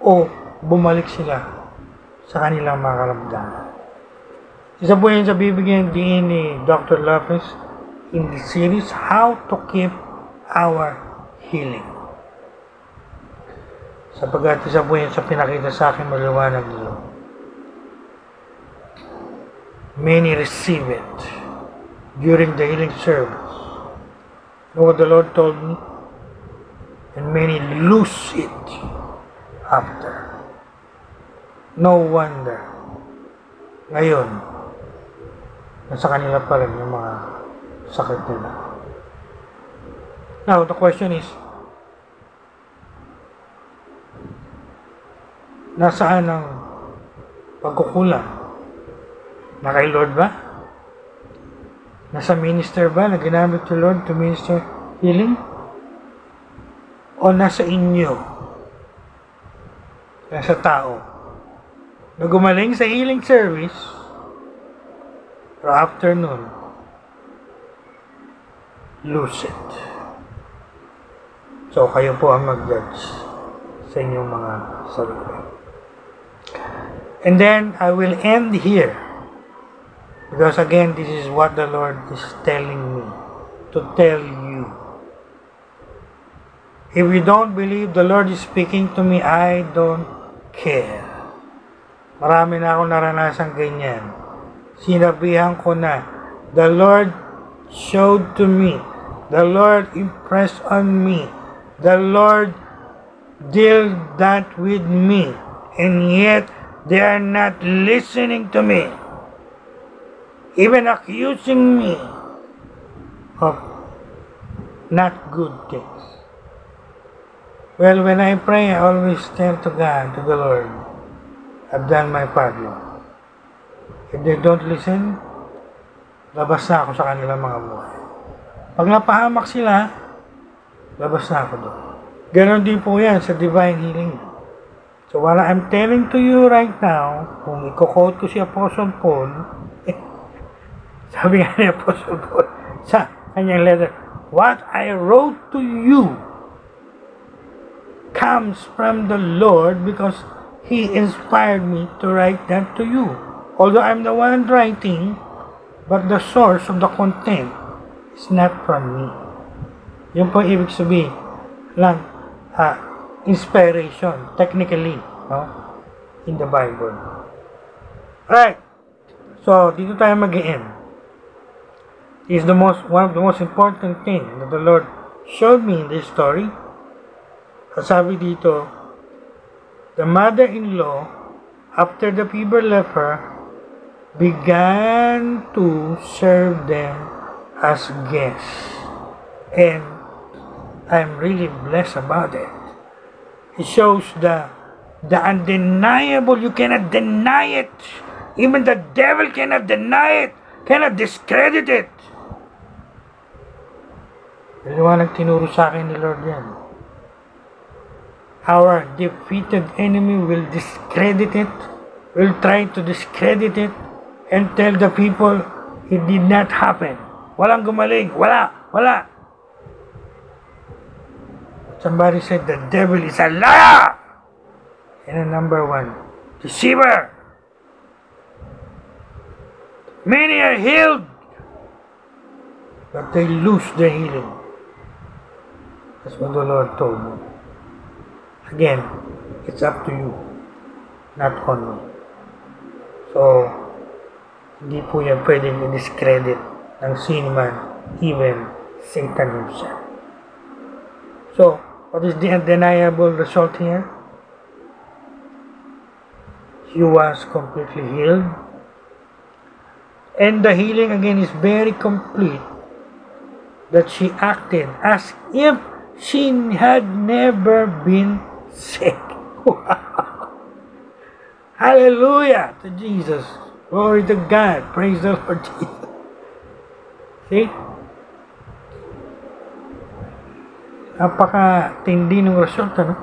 O bumalik sila sa kanilang mga karamdaman? Isa po yun sa bibigyan din ni Dr. Lopez in the series, How to Keep Our Healing. Sapagkat isa po yun sa pinakita sa akin maliwanag nito. Many receive it during the healing service. Know what the Lord told me? And many lose it after. No wonder. Ngayon, nasa kanila pa rin yung mga sakit nila. Now, the question is, nasaan ang pagkukulang? Na kay Lord ba? Nasa minister ba na ginamit ni Lord to minister healing? O nasa inyo? Nasa tao na gumaling sa healing service or afternoon lose it. So kayo po ang mag-judge sa inyong mga sarili. And then I will end here because again this is what the Lord is telling me to tell you. If you don't believe the Lord is speaking to me, I don't care. Marami na akong naranasang ganyan. Sinabihan ko na, the Lord showed to me, the Lord impressed on me, the Lord dealt that with me, and yet they are not listening to me, even accusing me of not good things. Well, when I pray, I always tell to God, to the Lord, I've done my part, Lord. If they don't listen, labas na ako sa kanilang mga buhay. Pag napahamak sila, labas na ako doon. Ganon din po yan sa divine healing. So what I'm telling to you right now, kung i-quote ko si Apostle Paul, sabi nga ni Apostle Paul sa kanyang letter, what I wrote to you comes from the Lord because He inspired me to write that to you. Although I'm the one writing, but the source of the content is not from me. Yun po ibig sabihin lang, inspiration, technically, no? In the Bible. Right. So, dito tayo mag-end. Is one of the most important thing that the Lord showed me in this story. Sabi dito, the mother-in-law, after the fever left her, began to serve them as guests. And I'm really blessed about it. It shows the undeniable. You cannot deny it. Even the devil cannot deny it, cannot discredit it. Liwanag tinuro sa akin ni Lord yan. Our defeated enemy will discredit it, will try to discredit it, and tell the people, It did not happen. Walang gumaling. Wala. Somebody said the devil is a liar. And a number one, deceiver. Many are healed, but they lose their healing. That's what the Lord told me. Again, it's up to you, not on me. So, hindi po yan pwedeng i-discredit ng sino man, even Satan himself. So, what is the undeniable result here? He was completely healed. And the healing again is very complete, that she acted as if she had never been sick. Hallelujah to Jesus. Glory to God. Praise the Lord Jesus. See? Napaka-tindi ng result, ano?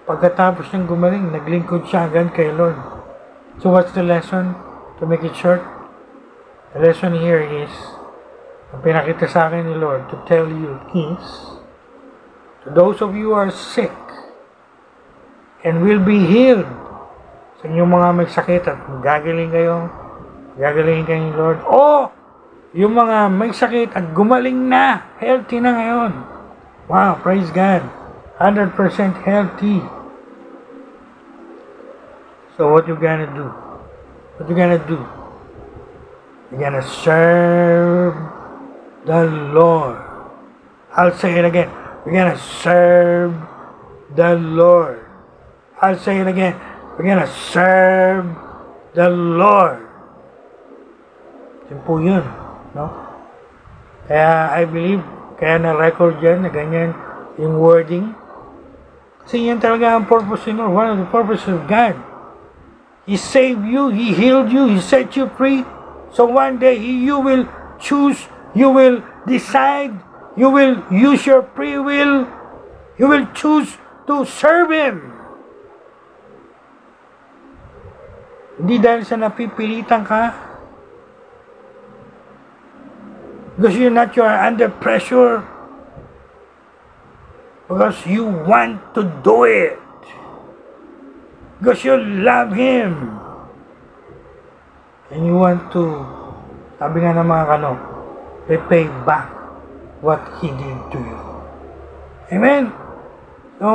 Pagkatapos niyang gumaling, naglingkod siya agad kay Lord. So what's the lesson? To make it short, the lesson here is, ang pinakita sa akin ni Lord to tell you is, to those of you who are sick and will be healed, sa inyong mga may sakit at gagaling kayo ni Lord, o yung mga may sakit at gumaling na, healthy na ngayon. Wow, praise God, 100% healthy. So what you gonna do? What you gonna do? You're gonna serve the Lord. I'll say it again. We're gonna serve the Lord. I'll say it again. We're gonna serve the Lord. Simple yun, no? Kaya I believe, kaya na-record yan na ganyan yung wording. Kasi yan talaga ang purpose ni Lord. One of the purposes of God. He saved you, He healed you, He set you free. So one day you will choose, you will decide, you will use your free will, you will choose to serve Him. Hindi dahil sa napipilitan ka. Because you are under pressure. Because you want to do it. Because you love Him. And you want to, sabi nga ng mga kano, repay back what He did to you. Amen? So,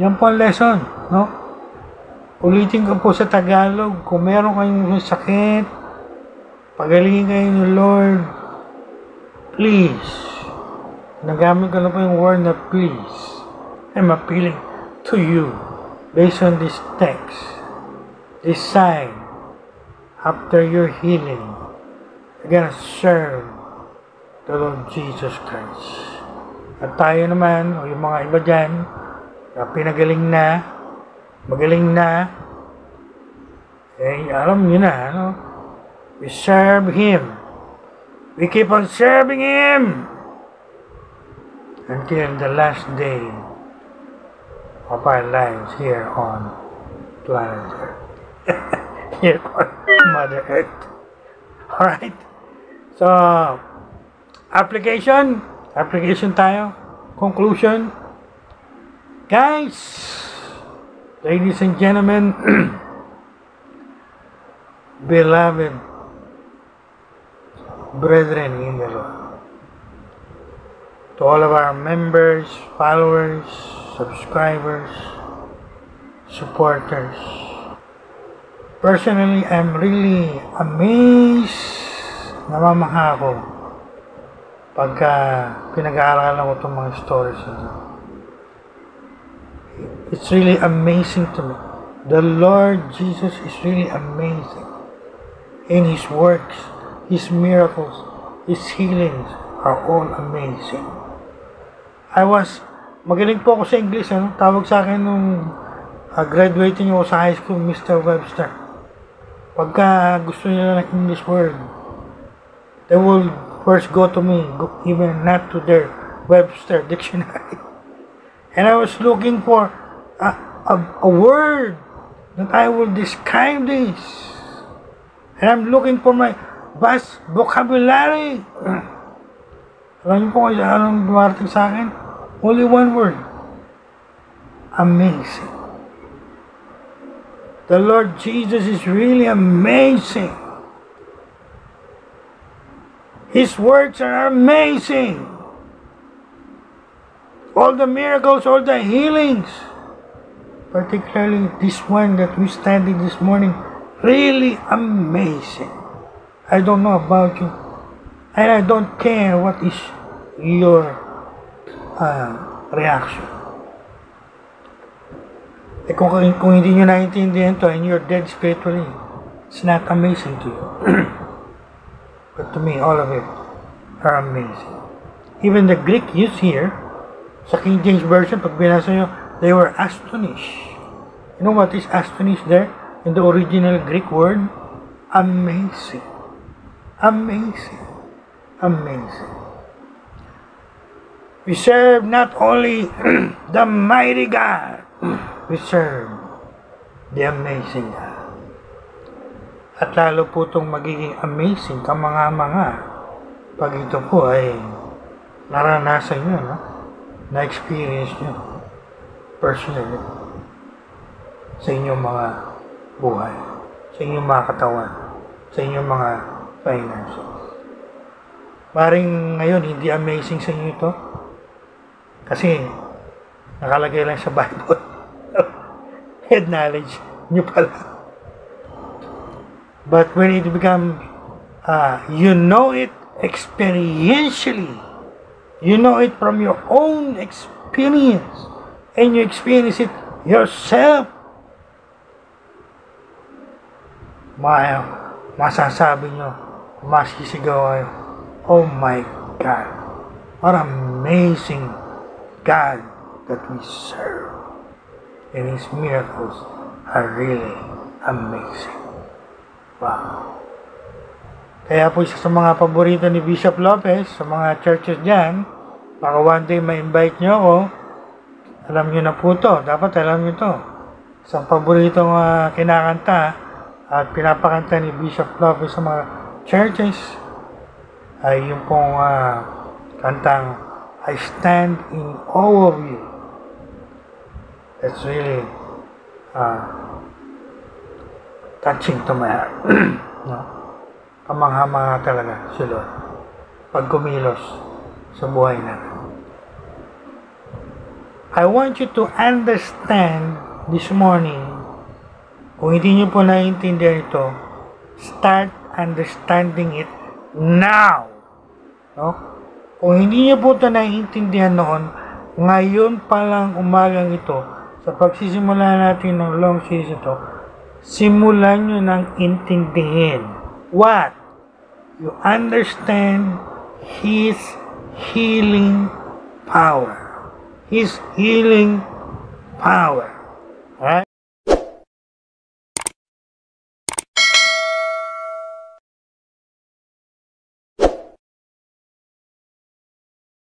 yan po ang lesson, no? Ulitin ko po sa Tagalog, kung meron kayong sakit, pagalingin kayo ng Lord, please. Nagamit ko na po yung word na please. I'm appealing to you. Based on this text, decide after your healing, you're gonna serve the Lord Jesus Christ. At tayo naman, o yung mga iba dyan, na magaling na, eh, alam nyo na, ano? We serve Him. We keep on serving Him until the last day of our lives here on planet Earth. Here on Mother Earth. Alright? So, application tayo. Conclusion. Guys, ladies and gentlemen, beloved brethren in the Lord, to all of our members, followers, subscribers, supporters. Personally, I'm really amazed, namamaha ako pagka pinag-aaralan ko itong mga stories nito. It's really amazing to me. The Lord Jesus is really amazing. In His works, His miracles, His healings are all amazing. Magaling po ako sa English, ano? Tawag sa akin nung graduating ako sa high school, Mr. Webster. Pagka gusto nila ng English word, they will first go to me, even not to their Webster dictionary. And I was looking for a word that I will describe this. And I'm looking for my vast vocabulary. Alam niyo po kung anong dumarating sa akin? Only one word. Amazing. The Lord Jesus is really amazing. His works are amazing. All the miracles, all the healings, particularly this one that we studied this morning, really amazing. I don't know about you, and I don't care what is your reaction. Kung hindi nyo naiintindihan ito and you're dead spiritually, it's not amazing to you. But to me, all of it are amazing. Even the Greek used here, sa King James Version, pag binasa nyo, they were astonished. You know what is astonished there? In the original Greek word, amazing. Amazing. Amazing. We serve not only the mighty God, we serve the amazing God. At lalo po itong magiging amazing kamanga-manga pag ito po ay naranasan nyo, no? Na-experience nyo personally sa inyong mga buhay, sa inyong mga katawan, sa inyong mga finances. Maring ngayon hindi amazing sa inyo ito kasi nakalagay lang sa Bible. Head knowledge nyo pala. But when it becomes you know it experientially, you know it from your own experience, and you experience it yourself, masasabi nyo, masisigaw kayo, oh my God, what amazing God that we serve, and His miracles are really amazing. Wow. Kaya po isa sa mga paborito ni Bishop Lopez sa mga churches dyan, baka one day ma-invite nyo ako, alam nyo na po to, dapat alam nyo to. Isang paboritong kinakanta at pinapakanta ni Bishop Lopez sa mga churches ay yung pong kantang I stand in awe of you. That's really touching to my heart. No? Kamangha-mangha talaga si Lord pag kumilos sa buhay natin. I want you to understand this morning, kung hindi nyo po naiintindihan ito, start understanding it now. No? Kung hindi nyo po ito naiintindihan noon, ngayon pa lang umagang ito, sa pagsisimula natin ng long series ito, simulan nyo nang intindihin. What? You understand His healing power. His healing power. Alright?